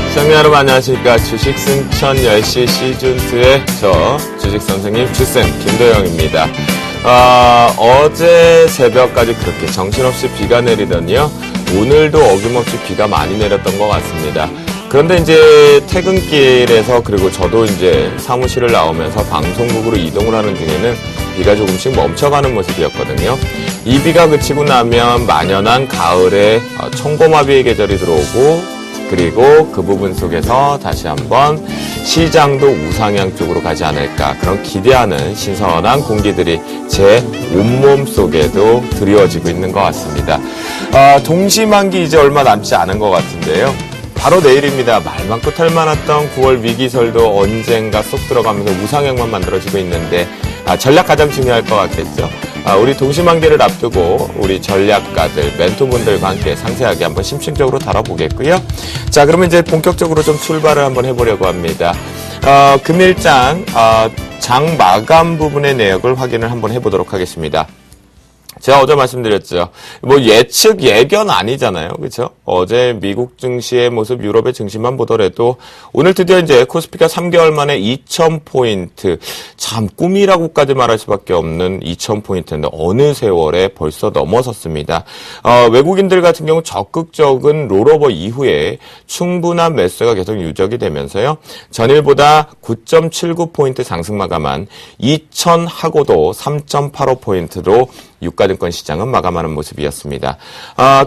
시청자 여러분 안녕하십니까. 주식승천 10시 시즌2의 저 주식선생님 주승 김도영입니다. 어제 새벽까지 그렇게 정신없이 비가 내리더니요. 오늘도 어김없이 비가 많이 내렸던 것 같습니다. 그런데 이제 퇴근길에서 그리고 저도 이제 사무실을 나오면서 방송국으로 이동을 하는 중에는 비가 조금씩 멈춰가는 모습이었거든요. 이 비가 그치고 나면 만연한 가을에 청고마비의 계절이 들어오고 그리고 그 부분 속에서 다시 한번 시장도 우상향 쪽으로 가지 않을까 그런 기대하는 신선한 공기들이 제 온몸 속에도 드리워지고 있는 것 같습니다. 동시만기 이제 얼마 남지 않은 것 같은데요. 바로 내일입니다. 말 많고 탈 많았던 9월 위기설도 언젠가 쏙 들어가면서 우상향만 만들어지고 있는데 전략 가장 중요할 것 같겠죠. 우리 동시만기를 앞두고 우리 전략가들, 멘토분들과 함께 상세하게 한번 심층적으로 다뤄보겠고요. 자, 그러면 이제 본격적으로 좀 출발을 한번 해보려고 합니다. 금일장 장 마감 부분의 내역을 확인을 한번 해보도록 하겠습니다. 제가 어제 말씀드렸죠. 뭐 예측 예견 아니잖아요. 그렇죠? 어제 미국 증시의 모습, 유럽의 증시만 보더라도 오늘 드디어 이제 코스피가 3개월 만에 2,000포인트. 참 꿈이라고까지 말할 수밖에 없는 2,000포인트인데 어느 세월에 벌써 넘어섰습니다. 외국인들 같은 경우 적극적인 롤오버 이후에 충분한 매수가 계속 유적이 되면서요. 전일보다 9.79포인트 상승 마감한 2,000하고도 3.85포인트로 유가증권 시장은 마감하는 모습이었습니다.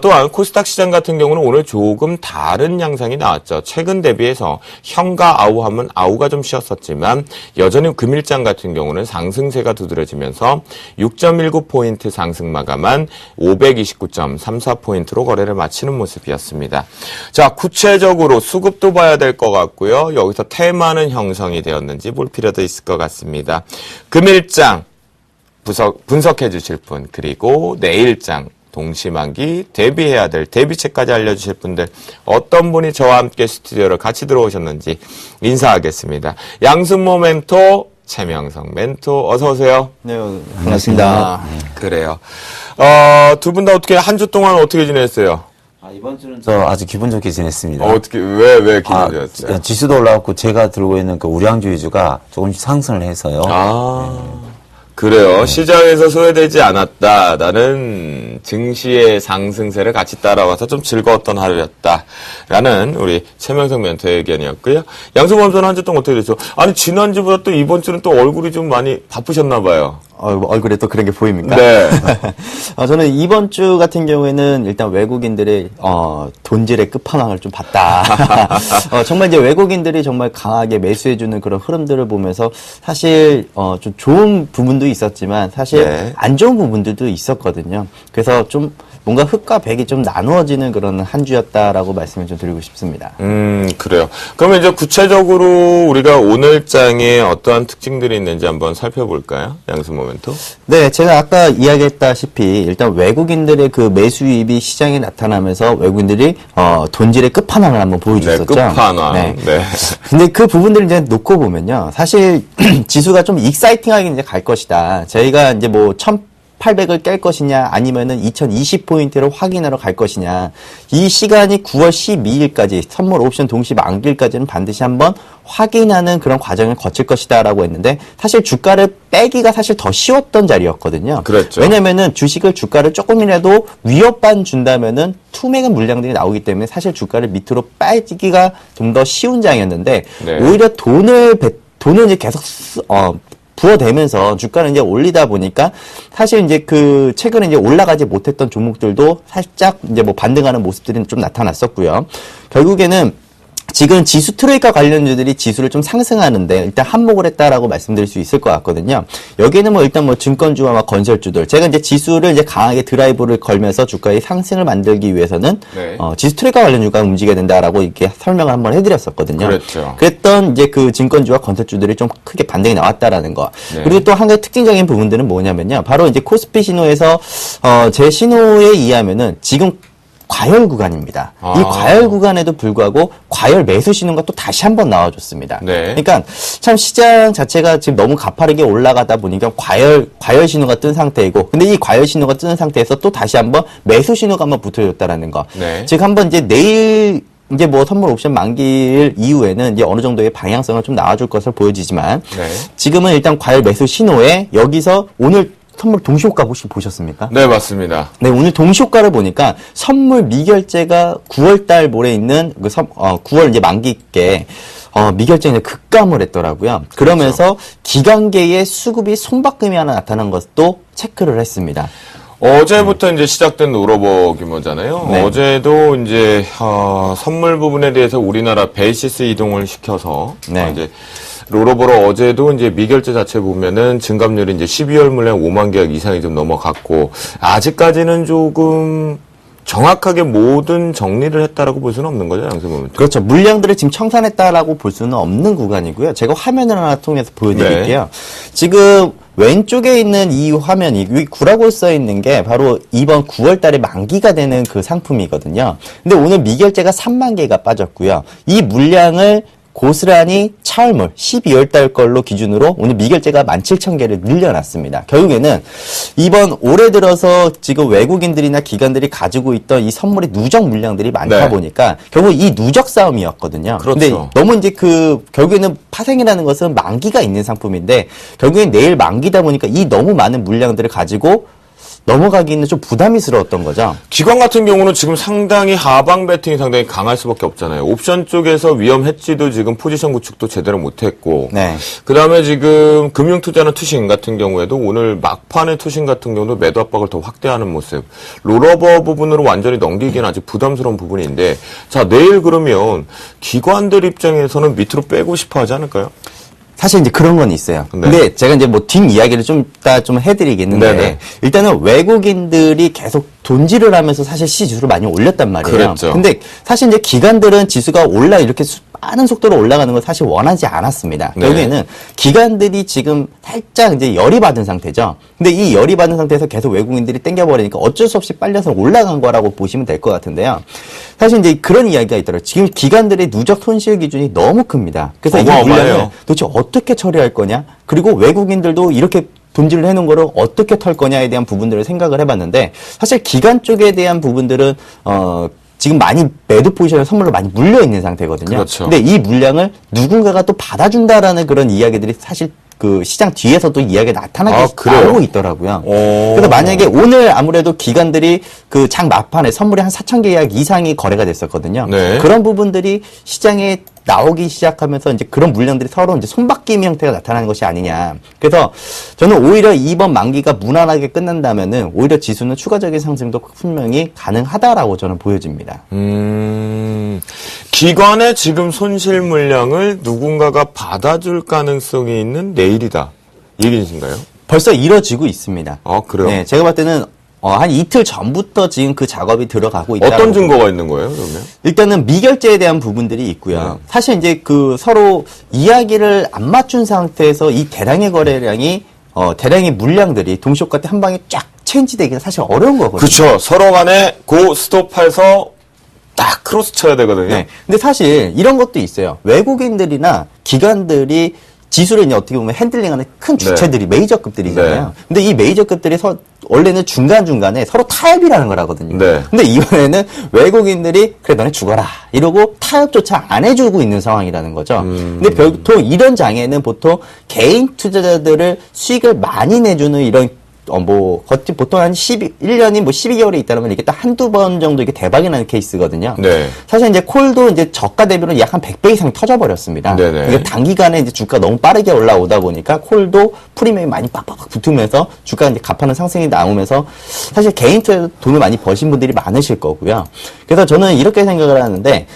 또한 코스닥 시장 같은 경우는 오늘 조금 다른 양상이 나왔죠. 최근 대비해서 현가 아우하면 아우가 좀 쉬었었지만 여전히 금일장 같은 경우는 상승세가 두드러지면서 6.19포인트 상승 마감한 529.34포인트로 거래를 마치는 모습이었습니다. 자, 구체적으로 수급도 봐야 될 것 같고요. 여기서 테마는 형성이 되었는지 볼 필요도 있을 것 같습니다. 금일장 분석해 주실 분, 그리고 내일장 동시만기 대비해야 될 대비책까지 알려주실 분들 어떤 분이 저와 함께 스튜디오를 같이 들어오셨는지 인사하겠습니다. 양순모 멘토, 최명성 멘토 어서 오세요. 네, 반갑습니다. 그래요. 두 분 다 어떻게 한 주 동안 어떻게 지냈어요? 이번 주는 저 아주 기분 좋게 지냈습니다. 어떻게 왜 기분 좋았어요? 지수도 올라왔고 제가 들고 있는 그 우량주 위주가 조금씩 상승을 해서요. 그래요. 시장에서 소외되지 않았다. 나는 증시의 상승세를 같이 따라와서 좀 즐거웠던 하루였다. 라는 우리 최명성 멘토의 의견이었고요. 양승범 선수 한 주 동안 어떻게 됐죠? 아니, 지난주보다 또 이번 주는 또 얼굴이 좀 많이 바쁘셨나 봐요. 얼굴에 또 그런 게 보입니까? 네. 저는 이번 주 같은 경우에는 일단 외국인들의 돈질의 끝판왕을 좀 봤다. 정말 이제 외국인들이 정말 강하게 매수해주는 그런 흐름들을 보면서 사실 좀 좋은 부분도 있었지만 사실 네. 안 좋은 부분들도 있었거든요. 그래서 좀 뭔가 흑과 백이 좀 나누어지는 그런 한 주였다라고 말씀을 좀 드리고 싶습니다. 그래요. 그러면 이제 구체적으로 우리가 오늘 장에 어떠한 특징들이 있는지 한번 살펴볼까요? 양승모 멘토? 네, 제가 아까 이야기했다시피 일단 외국인들의 그 매수 유입이 시장에 나타나면서 외국인들이 돈질의 끝판왕을 한번 보여줬었죠. 네, 끝판왕. 네. 네. 근데 그 부분들을 이제 놓고 보면요, 사실 지수가 좀 익사이팅하게 이제 갈 것이다. 저희가 이제 뭐 1,800을 깰 것이냐 아니면은 2020포인트를 확인하러 갈 것이냐, 이 시간이 9월 12일까지 선물 옵션 동시 만기일까지는 반드시 한번 확인하는 그런 과정을 거칠 것이다 라고 했는데, 사실 주가를 빼기가 사실 더 쉬웠던 자리였거든요. 그렇죠. 왜냐면은 주가를 조금이라도 위협반 준다면은 투매간 물량들이 나오기 때문에 사실 주가를 밑으로 빼기가 좀 더 쉬운 장이었는데, 네. 오히려 돈을 이제 계속 부어대면서 주가를 이제 올리다 보니까 사실 이제 그 최근에 이제 올라가지 못했던 종목들도 살짝 이제 뭐 반등하는 모습들이 좀 나타났었고요. 결국에는 지금 지수 트레이과 관련주들이 지수를 좀 상승하는데 일단 한몫을 했다라고 말씀드릴 수 있을 것 같거든요. 여기는 뭐 일단 뭐 증권주와 막 건설주들, 제가 이제 지수를 이제 강하게 드라이브를 걸면서 주가의 상승을 만들기 위해서는 네. 지수 트레이과 관련주가 움직여야 된다라고 이렇게 설명을 한번 해드렸었거든요. 그렇죠. 그랬던 이제 그 증권주와 건설주들이 좀 크게 반등이 나왔다라는 거. 네. 그리고 또 한 가지 특징적인 부분들은 뭐냐면요, 바로 이제 코스피 신호에서 제 신호에 의하면은 지금 과열 구간입니다. 아. 이 과열 구간에도 불구하고 과열 매수 신호가 또 다시 한번 나와줬습니다. 네. 그러니까 참 시장 자체가 지금 너무 가파르게 올라가다 보니까 과열 신호가 뜬 상태이고, 근데 이 과열 신호가 뜨는 상태에서 또 다시 한번 매수 신호가 한번 붙어줬다라는 거. 네. 즉 한번 이제 내일 이제 뭐 선물 옵션 만기일 이후에는 이제 어느 정도의 방향성을 좀 나와줄 것으로 보여지지만, 네. 지금은 일단 과열 매수 신호에 여기서 오늘 선물 동시효과 혹시 보셨습니까? 네, 맞습니다. 네, 오늘 동시효과를 보니까 선물 미결제가 9월달 모레 있는 9월 이제 만기께 미결제 이제 급감을 했더라고요. 그러면서 기관계의 수급이 손바꿈이 하나 나타난 것도 체크를 했습니다. 어제부터 이제 시작된 롤오버 규모잖아요. 네. 어제도 이제 선물 부분에 대해서 우리나라 베이시스 이동을 시켜서 네. 이제 롤오버로 어제도 이제 미결제 자체 보면은 증감률이 이제 12월 물량 5만 계약 이상이 좀 넘어갔고, 아직까지는 조금 정확하게 모든 정리를 했다라고 볼 수는 없는 거죠, 양승범. 그렇죠. 물량들을 지금 청산했다라고 볼 수는 없는 구간이고요. 제가 화면을 하나 통해서 보여드릴게요. 지금 왼쪽에 있는 이 화면이, 여기 9라고 써 있는 게 바로 이번 9월 달에 만기가 되는 그 상품이거든요. 근데 오늘 미결제가 3만 개가 빠졌고요. 이 물량을 고스란히 차월물 12월 달 걸로 기준으로 오늘 미결제가 17,000개를 늘려놨습니다. 결국에는 이번 올해 들어서 지금 외국인들이나 기관들이 가지고 있던 이 선물의 누적 물량들이 많다 네. 보니까 결국 이 누적 싸움이었거든요. 그렇죠. 근데 너무 이제 결국에는 파생이라는 것은 만기가 있는 상품인데, 결국엔 내일 만기다 보니까 이 너무 많은 물량들을 가지고 넘어가기는 좀 부담스러웠던 거죠. 기관 같은 경우는 지금 상당히 하방 배팅이 상당히 강할 수밖에 없잖아요. 옵션 쪽에서 위험 해지도 지금 포지션 구축도 제대로 못했고, 네. 그 다음에 지금 금융투자나 투신 같은 경우에도 오늘 막판의 투신 같은 경우도 매도 압박을 더 확대하는 모습. 롤오버 부분으로 완전히 넘기기는 아직 부담스러운 부분인데, 자, 내일 그러면 기관들 입장에서는 밑으로 빼고 싶어 하지 않을까요? 사실 이제 그런 건 있어요. 네. 근데 제가 이제 뭐 뒷 이야기를 좀 이따 좀 해드리겠는데, 네네. 일단은 외국인들이 계속 돈질을 하면서 사실 지수를 많이 올렸단 말이에요. 그랬죠. 근데 사실 이제 기관들은 지수가 이렇게 빠른 속도로 올라가는 걸 사실 원하지 않았습니다. 네. 결국에는 기관들이 지금 살짝 이제 열이 받은 상태죠. 근데 이 열이 받은 상태에서 계속 외국인들이 땡겨버리니까 어쩔 수 없이 빨려서 올라간 거라고 보시면 될 것 같은데요. 사실 이제 그런 이야기가 있더라고요. 지금 기관들의 누적 손실 기준이 너무 큽니다. 그래서 이 어마어마해요. 물량을 도대체 어떻게 처리할 거냐? 그리고 외국인들도 이렇게 돈질을 해놓은 거를 어떻게 털 거냐에 대한 부분들을 생각을 해봤는데, 사실 기관 쪽에 대한 부분들은 지금 많이 매도 포지션에 선물로 많이 물려 있는 상태거든요. 그렇죠. 근데 이 물량을 누군가가 또 받아준다라는 그런 이야기들이 사실 그 시장 뒤에서도 이야기가 나타나고 그래요? 나오고 있더라고요. 오. 그래서 만약에 오늘 아무래도 기관들이 그 장 막판에 선물이 한 4,000개 계약 이상이 거래가 됐었거든요. 네. 그런 부분들이 시장에 나오기 시작하면서 이제 그런 물량들이 서로 이제 손바뀜 형태가 나타나는 것이 아니냐. 그래서 저는 오히려 이번 만기가 무난하게 끝난다면은 오히려 지수는 추가적인 상승도 분명히 가능하다라고 저는 보여집니다. 기관의 지금 손실 물량을 누군가가 받아줄 가능성이 있는 내일이다. 이 얘기이신가요? 벌써 이뤄지고 있습니다. 그래요? 네, 제가 봤을 때는 한 이틀 전부터 지금 그 작업이 들어가고 있다. 어떤 증거가 있는 거예요, 그러면? 일단은 미결제에 대한 부분들이 있고요. 사실 이제 그 서로 이야기를 안 맞춘 상태에서 이 대량의 거래량이 대량의 물량들이 동시효과 때 한 방에 쫙 체인지되기가 사실 어려운 거거든요. 그렇죠. 서로 간에 고 스톱해서 딱 크로스 쳐야 되거든요. 네. 근데 사실 이런 것도 있어요. 외국인들이나 기관들이 지수를 이제 어떻게 보면 핸들링하는 큰 주체들이 메이저급들이잖아요. 네. 근데 이 메이저급들이 원래는 중간중간에 서로 타협이라는 걸 하거든요. 네. 근데 이번에는 외국인들이 그래 너네 죽어라 이러고 타협조차 안 해주고 있는 상황이라는 거죠. 근데 보통 이런 장에는 보통 개인 투자자들을 수익을 많이 내주는 이런 보통 한 1년이 12개월에 있다면 이게 딱 한두 번 정도 이게 대박이 나는 케이스거든요. 네. 사실 이제 콜도 이제 저가 대비로 약 한 100배 이상 터져버렸습니다. 네네. 이게 단기간에 이제 주가 너무 빠르게 올라오다 보니까 콜도 프리미엄이 많이 빡빡 붙으면서 주가가 이제 가파른 상승이 나오면서 사실 개인 투자에서 돈을 많이 버신 분들이 많으실 거고요. 그래서 저는 이렇게 생각을 하는데,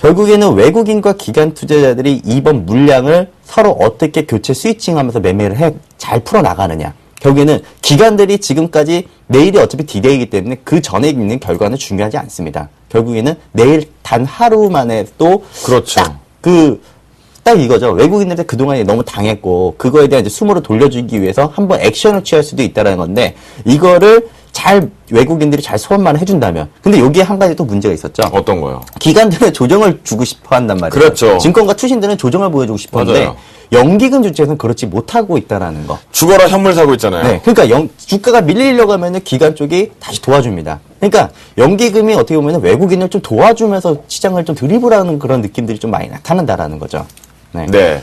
결국에는 외국인과 기관 투자자들이 이번 물량을 서로 어떻게 교체 스위칭하면서 매매를 잘 풀어나가느냐. 결국에는 기관들이 지금까지 내일이 어차피 디데이이기 때문에 그 전에 있는 결과는 중요하지 않습니다. 결국에는 내일 단 하루 만에 또 그렇죠. 딱 이거죠. 외국인들한테 그동안에 너무 당했고 그거에 대한 이제 수모를 돌려주기 위해서 한번 액션을 취할 수도 있다는 건데, 이거를 잘 외국인들이 잘 소환만 해준다면. 근데 여기에 한 가지 또 문제가 있었죠. 어떤 거요? 기관들은 조정을 주고 싶어 한단 말이에요. 그렇죠. 증권가 투신들은 조정을 보여주고 싶었는데 맞아요. 연기금 주체에서는 그렇지 못하고 있다라는 거. 죽어라 현물 사고 있잖아요. 네, 그러니까 주가가 밀리려고 하면은 기관 쪽이 다시 도와줍니다. 그러니까 연기금이 어떻게 보면 외국인을 좀 도와주면서 시장을 좀 드리블하는 그런 느낌들이 좀 많이 나타난다라는 거죠. 네. 네.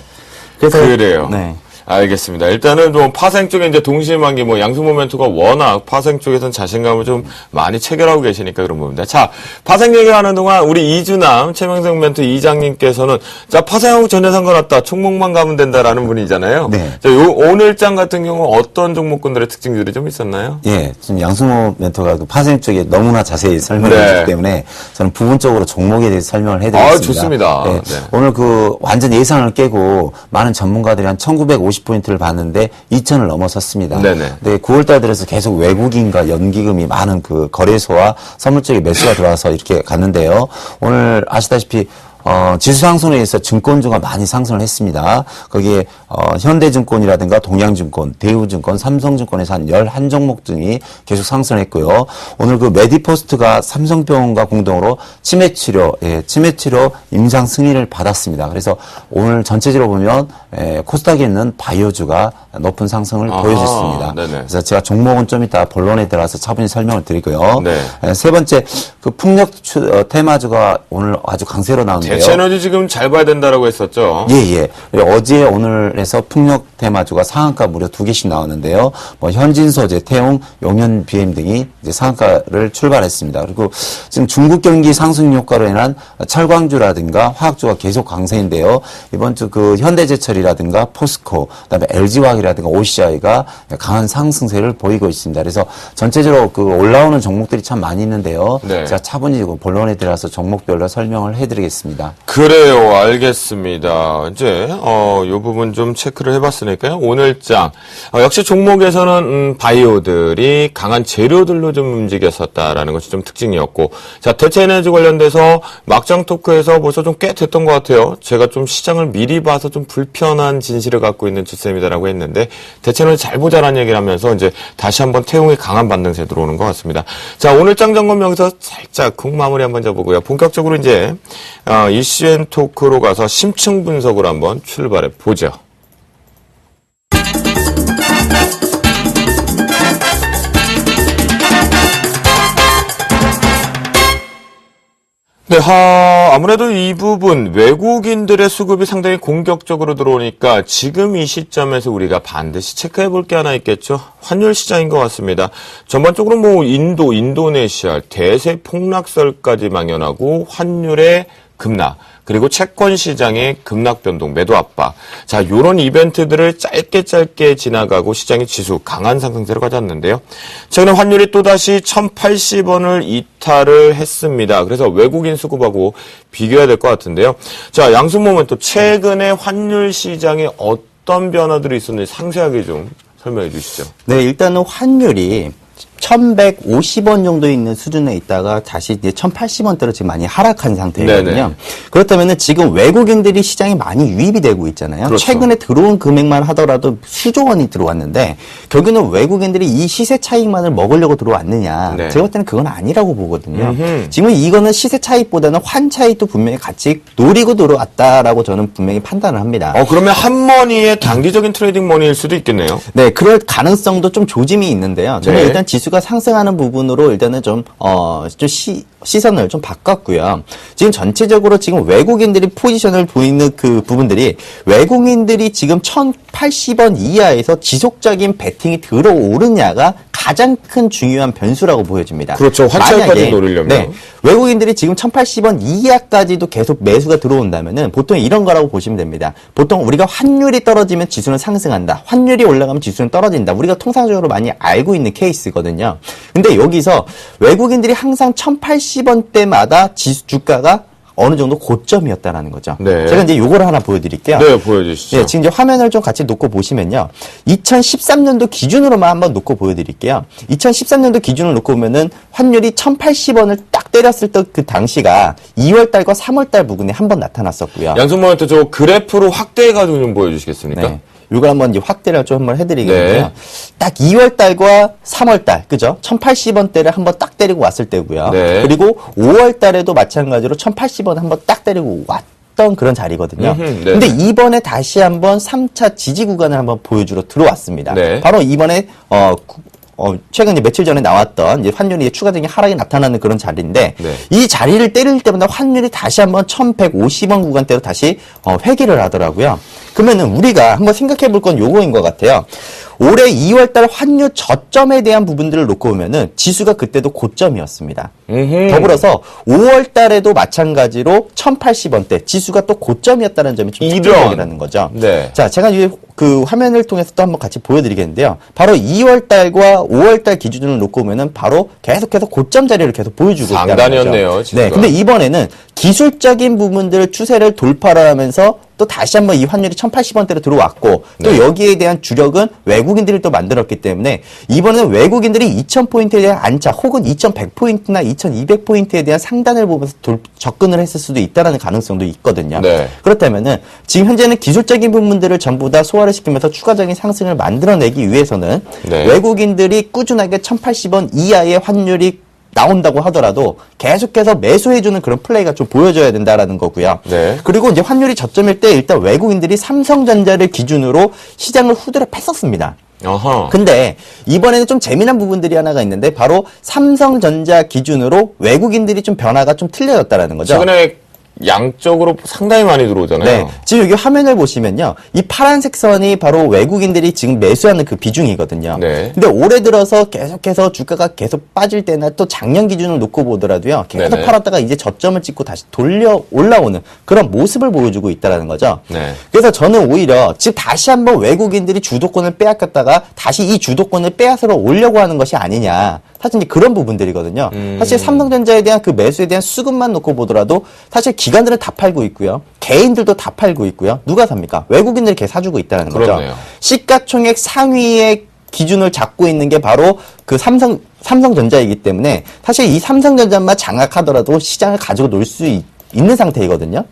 그래서 그래요. 네. 알겠습니다. 일단은 좀 파생 쪽에 이제 동시만기 양수 모멘트가 워낙 파생 쪽에서는 자신감을 좀 많이 체결하고 계시니까 그런 겁니다. 자, 파생 얘기하는 동안 우리 이주남 최명성 멘토 이장님께서는 자, 파생하고 전혀 상관없다. 종목만 가면 된다라는 분이잖아요. 네. 자, 오늘장 같은 경우 어떤 종목군들의 특징들이 좀 있었나요? 예, 지금 양승호 멘토가 그 파생 쪽에 너무나 자세히 설명을 네. 해줬기 때문에 저는 부분적으로 종목에 대해서 설명을 해드리겠습니다. 아, 좋습니다. 예, 네. 오늘 그 완전 예상을 깨고 많은 전문가들이 한 1950포인트를 봤는데 2000을 넘어섰습니다. 네네. 근데 9월달 들어서 계속 외국인과 연기금이 많은 그 거래소와 선물 쪽에 매수가 들어와서 이렇게 갔는데요. 오늘 아시다시피 지수 상승에 의해서 증권주가 많이 상승을 했습니다. 거기에 현대증권이라든가 동양증권, 대우증권, 삼성증권에서 한 11종목 등이 계속 상승을 했고요. 오늘 그 메디포스트가 삼성병원과 공동으로 치매치료 임상 승인을 받았습니다. 그래서 오늘 전체적으로 보면 코스닥에 있는 바이오주가 높은 상승을 아하, 보여줬습니다. 네네. 그래서 제가 종목은 좀 이따 본론에 들어가서 차분히 설명을 드리고요. 네. 세 번째 그 풍력 테마주가 오늘 아주 강세로 나오는데요. 대체에너지 지금 잘 봐야 된다라고 했었죠. 예. 어제 오늘에서 풍력 테마주가 상한가 무려 2개씩 나오는데요. 뭐 현진소재, 태웅, 용현 BM 등이 이제 상한가를 출발했습니다. 그리고 지금 중국 경기 상승 효과로 인한 철광주라든가 화학주가 계속 강세인데요. 이번 주 그 현대제철이라든가 포스코, 그다음에 LG화학이라든가 OCI가 강한 상승세를 보이고 있습니다. 그래서 전체적으로 그 올라오는 종목들이 참 많이 있는데요. 네. 제가 차분히 본론에 들어가서 종목별로 설명을 해드리겠습니다. 그래요. 알겠습니다. 이제 요 부분 좀 체크를 해봤으니까요. 오늘장 역시 종목에서는 바이오들이 강한 재료들로 좀 움직였었다라는 것이 좀 특징이었고, 자, 대체에너지 관련돼서 막장 토크에서 벌써 좀 꽤 됐던 것 같아요. 제가 좀 시장을 미리 봐서 좀 불편한 진실을 갖고 있는 주쌤이다라고 했는데 대체에너지 잘 보자라는 얘기를 하면서 이제 다시 한번 태웅의 강한 반등세 들어오는 것 같습니다. 자, 오늘장 점검 여기서 살짝 국 마무리 한번 잡아보고요. 본격적으로 이제 이슈앤 토크로 가서 심층 분석으로 한번 출발해 보죠. 네, 아무래도 이 부분 외국인들의 수급이 상당히 공격적으로 들어오니까 지금 이 시점에서 우리가 반드시 체크해 볼 게 하나 있겠죠. 환율 시장인 것 같습니다. 전반적으로 뭐 인도네시아 대세 폭락설까지 망연하고 환율의 급락, 그리고 채권 시장의 급락 변동, 매도 압박. 자, 요런 이벤트들을 짧게 지나가고 시장의 지수 강한 상승세를 가졌는데요. 최근에 환율이 또다시 1080원을 이탈을 했습니다. 그래서 외국인 수급하고 비교해야 될 것 같은데요. 자, 양수 모멘트 최근에 환율 시장에 어떤 변화들이 있었는지 상세하게 좀 설명해 주시죠. 네, 일단은 환율이 1150원 정도 있는 수준에 있다가 다시 이제 1080원대로 지금 많이 하락한 상태거든요. 네네. 그렇다면은 지금 외국인들이 시장에 많이 유입이 되고 있잖아요. 그렇죠. 최근에 들어온 금액만 하더라도 수조 원이 들어왔는데 결국에는 외국인들이 이 시세 차익만을 먹으려고 들어왔느냐. 네. 제가 볼 때는 그건 아니라고 보거든요. 음흠. 지금 이거는 시세 차익보다는 환 차익도 분명히 같이 노리고 들어왔다라고 저는 분명히 판단을 합니다. 그러면 한머니의 단기적인 트레이딩 머니일 수도 있겠네요. 네, 그럴 가능성도 좀 조짐이 있는데요. 저는 네. 일단 지수가 상승하는 부분으로 일단은 좀 시선을 좀 바꿨고요. 지금 전체적으로 지금 외국인들이 포지션을 보이는 그 부분들이 외국인들이 지금 1080원 이하에서 지속적인 베팅이 들어오느냐가 가장 큰 중요한 변수라고 보여집니다. 그렇죠. 환차익까지 만약에, 노리려면. 네, 외국인들이 지금 1080원 이하까지도 계속 매수가 들어온다면은 보통 이런 거라고 보시면 됩니다. 보통 우리가 환율이 떨어지면 지수는 상승한다. 환율이 올라가면 지수는 떨어진다. 우리가 통상적으로 많이 알고 있는 케이스거든요. 근데 여기서 외국인들이 항상 1080원대마다 주가가 어느 정도 고점이었다라는 거죠. 네. 제가 이제 요거를 하나 보여드릴게요. 네, 보여주시죠. 네, 지금 이제 화면을 좀 같이 놓고 보시면요. 2013년도 기준으로만 한번 놓고 보여드릴게요. 2013년도 기준을 놓고 보면은 환율이 1080원을 딱 때렸을 때 그 당시가 2월달과 3월달 부근에 한번 나타났었고요. 양손 모멘트 저 그래프로 확대해가지고 좀 보여주시겠습니까? 네. 요걸 한번 이제 확대를 좀 한번 해드리겠는데요. 네. 딱 2월 달과 3월 달, 그죠? 1,080원대를 한번 딱 때리고 왔을 때고요. 네. 그리고 5월 달에도 마찬가지로 1,080원 한번 딱 때리고 왔던 그런 자리거든요. 네. 근데 이번에 다시 한번 3차 지지 구간을 한번 보여주러 들어왔습니다. 네. 바로 이번에 최근 이제 며칠 전에 나왔던 이제 환율이 추가적인 하락이 나타나는 그런 자리인데 네. 이 자리를 때릴 때마다 환율이 다시 한번 1,150원 구간대로 다시 회귀를 하더라고요. 그러면은 우리가 한번 생각해 볼 건 요거인 것 같아요. 올해 2월달 환율 저점에 대한 부분들을 놓고 보면은 지수가 그때도 고점이었습니다. 더불어서 5월달에도 마찬가지로 1,080원대 지수가 또 고점이었다는 점이 좀 특징적이라는 거죠. 네. 자, 제가 이제 그 화면을 통해서 또 한번 같이 보여드리겠는데요. 바로 2월달과 5월달 기준으로 놓고 보면은 바로 계속해서 고점 자리를 계속 보여주고 있다는 거죠. 상단이었네요, 지수가. 네, 근데 이번에는 기술적인 부분들 추세를 돌파를 하면서 또 다시 한번 이 환율이 1,080원대로 들어왔고 또 네. 여기에 대한 주력은 외국인들이 또 만들었기 때문에 이번에는 외국인들이 2,000포인트에 대한 안착 혹은 2,100포인트나 2,200포인트에 대한 상단을 보면서 접근을 했을 수도 있다는 가능성도 있거든요. 네. 그렇다면은 지금 현재는 기술적인 부분들을 전부 다 소화를 시키면서 추가적인 상승을 만들어내기 위해서는 네. 외국인들이 꾸준하게 1,080원 이하의 환율이 나온다고 하더라도 계속해서 매수해주는 그런 플레이가 좀 보여줘야 된다라는 거고요. 네. 그리고 이제 환율이 저점일 때 일단 외국인들이 삼성전자를 기준으로 시장을 후드려 팼었습니다. 어허. 근데 이번에는 좀 재미난 부분들이 하나가 있는데 바로 삼성전자 기준으로 외국인들이 좀 변화가 좀 틀려졌다라는 거죠. 최근에 양쪽으로 상당히 많이 들어오잖아요. 네. 지금 여기 화면을 보시면요. 이 파란색 선이 바로 외국인들이 지금 매수하는 그 비중이거든요. 네. 근데 올해 들어서 계속해서 주가가 계속 빠질 때나 또 작년 기준을 놓고 보더라도요. 계속 네네. 팔았다가 이제 저점을 찍고 다시 돌려 올라오는 그런 모습을 보여주고 있다라는 거죠. 네. 그래서 저는 오히려 지금 다시 한번 외국인들이 주도권을 빼앗겼다가 다시 이 주도권을 빼앗으러 오려고 하는 것이 아니냐. 사실 이제 그런 부분들이거든요. 사실 삼성전자에 대한 그 매수에 대한 수급만 놓고 보더라도 사실 기관들은 다 팔고 있고요. 개인들도 다 팔고 있고요. 누가 삽니까? 외국인들이 계속 사주고 있다는 거죠. 그렇네요. 시가총액 상위의 기준을 잡고 있는 게 바로 그 삼성전자이기 때문에 사실 이 삼성전자만 장악하더라도 시장을 가지고 놀 수 있는 상태이거든요.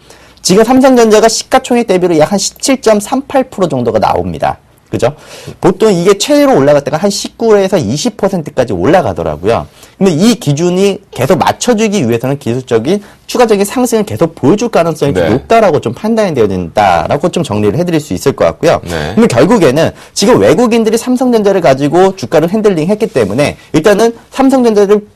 지금 삼성전자가 시가총액 대비로 약 한 17.38% 정도가 나옵니다. 그죠? 보통 이게 최대로 올라갈 때가 한 19에서 20%까지 올라가더라고요. 근데 이 기준이 계속 맞춰주기 위해서는 기술적인 추가적인 상승을 계속 보여줄 가능성이 좀 네. 높다라고 좀 판단이 되어야 된다라고 좀 정리를 해드릴 수 있을 것 같고요. 네. 그러면 결국에는 지금 외국인들이 삼성전자를 가지고 주가를 핸들링 했기 때문에 일단은 삼성전자를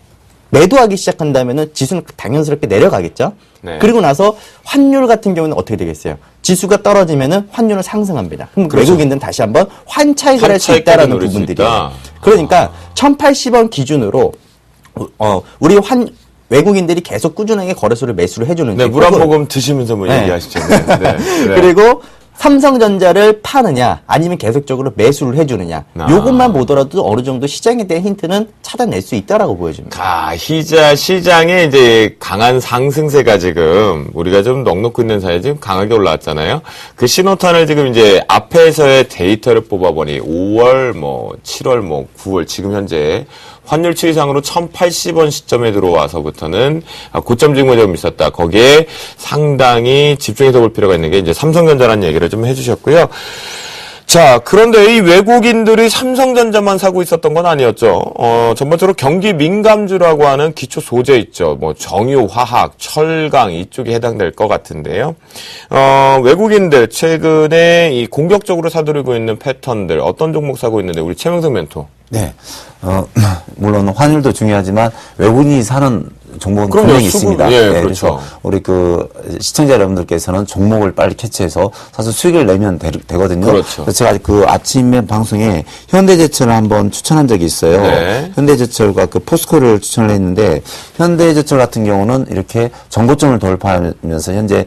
매도하기 시작한다면은 지수는 당연스럽게 내려가겠죠. 네. 그리고 나서 환율 같은 경우는 어떻게 되겠어요? 지수가 떨어지면은 환율은 상승합니다. 그럼 그렇죠. 외국인들은 다시 한번 환차익을 할 수 환차익까지 있다라는 노릴 수 부분들이에요. 있다. 그러니까 1,080원 기준으로 우리 외국인들이 계속 꾸준하게 거래소를 매수를 해주는지 네, 물 한 혹은 모금 드시면서 뭐 네. 얘기하시죠. 네. 네. 네. 그리고 삼성전자를 파느냐 아니면 계속적으로 매수를 해주느냐 아. 요것만 보더라도 어느 정도 시장에 대한 힌트는 찾아낼 수 있다라고 보여집니다. 시장의 이제 강한 상승세가 지금 우리가 좀 넉넉히 있는 사이에 지금 강하게 올라왔잖아요. 그 신호탄을 지금 이제 앞에서의 데이터를 뽑아보니 5월, 7월, 9월 지금 현재 환율 추이상으로 1,080원 시점에 들어와서부터는 고점 징후가 좀 있었다. 거기에 상당히 집중해서 볼 필요가 있는 게 이제 삼성전자라는 얘기를 좀 해주셨고요. 자, 그런데 이 외국인들이 삼성전자만 사고 있었던 건 아니었죠. 전반적으로 경기 민감주라고 하는 기초 소재 있죠. 정유, 화학, 철강 이쪽에 해당될 것 같은데요. 외국인들 최근에 이 공격적으로 사들이고 있는 패턴들 어떤 종목 사고 있는데 우리 최명석 멘토. 네. 물론 환율도 중요하지만 외국인이 사는 종목은 그럼요, 분명히 수급, 있습니다. 예, 네, 그렇죠. 그래서 우리 시청자 여러분들께서는 종목을 빨리 캐치해서 사실 수익을 내면 되거든요. 그렇죠. 그래서 제가 그 아침에 방송에 현대제철을 한번 추천한 적이 있어요. 네. 현대제철과 포스코를 추천을 했는데 현대제철 같은 경우는 이렇게 정고점을 돌파하면서 현재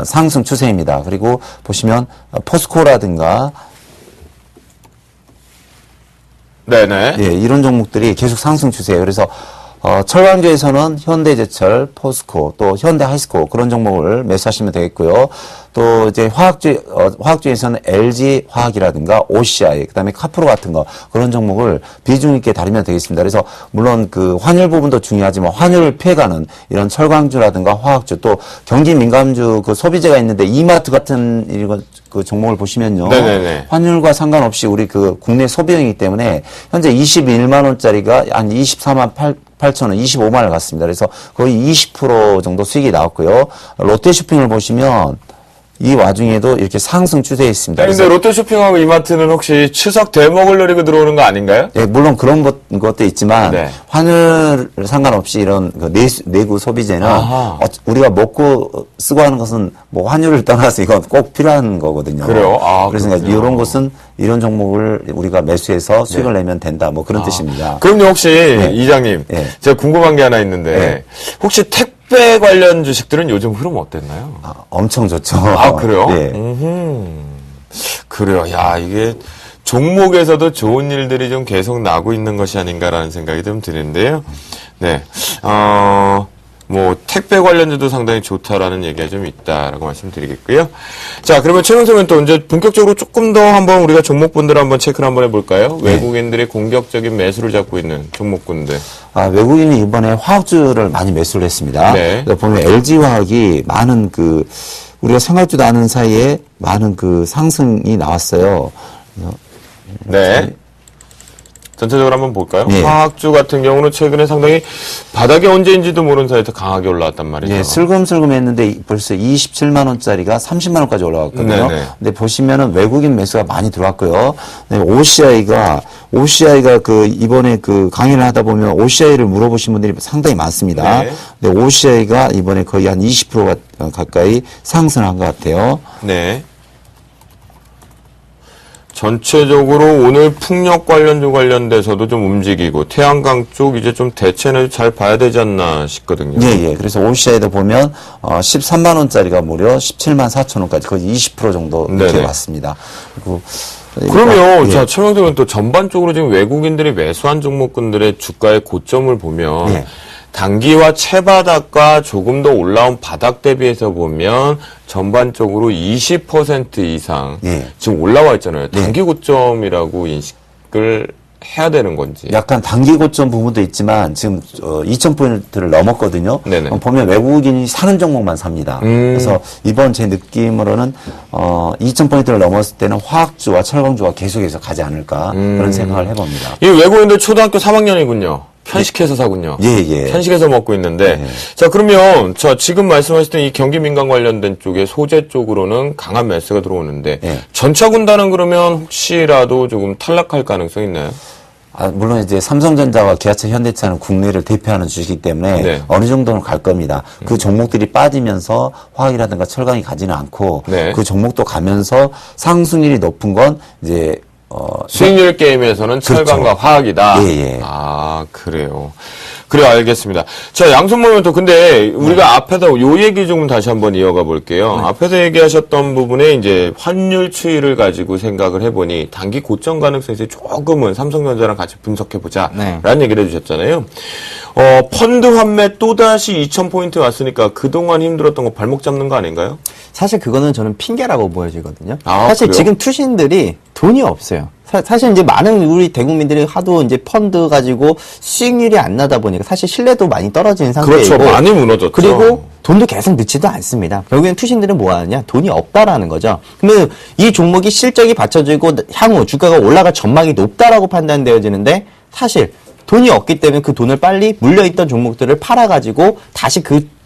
상승 추세입니다. 그리고 보시면 포스코라든가 네네. 예, 이런 종목들이 계속 상승 추세예요. 그래서 철강주에서는 현대제철, 포스코, 또 현대하이스코 그런 종목을 매수하시면 되겠고요. 또 이제 화학주에서는 LG 화학이라든가 OCI, 그다음에 카프로 같은 거 그런 종목을 비중 있게 다루면 되겠습니다. 그래서 물론 그 환율 부분도 중요하지만 환율을 피해가는 이런 철강주라든가 화학주 또 경기 민감주 그 소비재가 있는데 이마트 같은 이런 그 종목을 보시면요. 네네네. 환율과 상관없이 우리 그 국내 소비형이기 때문에 현재 21만 원짜리가 한 24만 8천 원, 25만 원을 갔습니다. 그래서 거의 20% 정도 수익이 나왔고요. 롯데쇼핑을 보시면 이 와중에도 이렇게 상승 추세에 있습니다. 근데 롯데쇼핑하고 이마트는 혹시 추석 대목을 노리고 들어오는 거 아닌가요? 예, 물론 그런 것도 있지만 네. 환율 상관없이 이런 그 내구 소비재는 우리가 먹고 쓰고 하는 것은 뭐 환율을 떠나서 이건 꼭 필요한 거거든요. 그래요? 그래서 그렇군요. 이런 것은 이런 종목을 우리가 매수해서 수익을 내면 된다. 뭐 그런 뜻입니다. 그럼요, 혹시 이장님, 제가 궁금한 게 하나 있는데 혹시 택배 관련 주식들은 요즘 흐름 어땠나요? 엄청 좋죠. 그래요? 네. 그래요. 야, 이게 종목에서도 좋은 일들이 좀 계속 나고 있는 것이 아닌가라는 생각이 좀 드는데요. 네. 뭐 택배 관련주도 상당히 좋다라는 얘기가 좀 있다라고 말씀드리겠고요. 자, 그러면 최근에는 또 이제 본격적으로 조금 더 한번 우리가 종목군들을 한번 체크를 한번 해볼까요? 네. 외국인들이 공격적인 매수를 잡고 있는 종목군들. 외국인이 이번에 화학주를 많이 매수를 했습니다. 네. 그래서 보면 LG화학이 많은 우리가 생각지도 않은 사이에 많은 상승이 나왔어요. 네. 전체적으로 한번 볼까요? 네. 화학주 같은 경우는 최근에 상당히 바닥이 언제인지도 모르는 사이에 강하게 올라왔단 말이죠. 예, 슬금슬금 했는데 벌써 27만 원짜리가 30만 원까지 올라왔거든요. 네네. 근데 보시면은 외국인 매수가 많이 들어왔고요. OCI가 이번에 강의를 하다 보면 OCI를 물어보신 분들이 상당히 많습니다. 네. 근데 OCI가 이번에 거의 한 20% 가까이 상승한 것 같아요. 네. 전체적으로 오늘 풍력 관련돼서도 좀 움직이고 태양광 쪽 이제 좀 대체는 잘 봐야 되지 않나 싶거든요. 예. 그래서 OCI도 보면 13만 원짜리가 무려 17만 4천 원까지 거의 20% 정도 이렇게 네네. 왔습니다. 그리고 그러면 예. 자, 최영정은 또 전반적으로 지금 외국인들이 매수한 종목군들의 주가의 고점을 보면 예. 단기와 채바닥과 조금 더 올라온 바닥 대비해서 보면 전반적으로 20% 이상 예. 지금 올라와 있잖아요. 단기 고점이라고 인식을 해야 되는 건지. 약간 단기 고점 부분도 있지만 지금 2,000포인트를 넘었거든요. 네네. 보면 외국인이 사는 종목만 삽니다. 그래서 이번 제 느낌으로는 2,000포인트를 넘었을 때는 화학주와 철강주가 계속해서 가지 않을까 그런 생각을 해봅니다. 이 외국인들 초등학교 3학년이군요. 편식해서 사군요. 예. 편식해서 먹고 있는데. 자, 그러면, 지금 말씀하셨던 이 경기 민감 관련된 쪽에 소재 쪽으로는 강한 매수가 들어오는데, 예. 전차 군단은 그러면 혹시라도 조금 탈락할 가능성이 있나요? 물론 이제 삼성전자와 기아차, 현대차는 국내를 대표하는 주식이기 때문에 네. 어느 정도는 갈 겁니다. 그 종목들이 빠지면서 화학이라든가 철강이 가지는 않고 네. 그 종목도 가면서 상승률이 높은 건 이제 수익률 게임에서는 철강과 화학이다. 예. 그래요. 그래, 알겠습니다. 자, 양손 모멘트. 근데 우리가 앞에서 요 얘기 좀 다시 한번 이어가 볼게요. 앞에서 얘기하셨던 부분에 이제 환율 추이를 가지고 생각을 해보니 단기 고점 가능성이 조금은 삼성전자랑 같이 분석해보자. 네. 라는 얘기를 해주셨잖아요. 펀드 환매 또다시 2,000포인트 왔으니까 그동안 힘들었던 거 발목 잡는 거 아닌가요? 사실 그거는 저는 핑계라고 보여지거든요. 아, 사실 그래요? 지금 투신들이 돈이 없어요. 사실 이제 많은 우리 대국민들이 하도 이제 펀드 가지고 수익률이 안 나다 보니까 사실 신뢰도 많이 떨어지는 상태이고. 그렇죠. 많이 무너졌죠. 그리고 돈도 계속 넣지도 않습니다. 결국엔 투신들은 뭐 하느냐? 돈이 없다라는 거죠. 그러면 이 종목이 실적이 받쳐지고 향후 주가가 올라갈 전망이 높다라고 판단되어지는데 사실 돈이 없기 때문에 그 돈을 빨리 물려있던 종목들을 팔아가지고 다시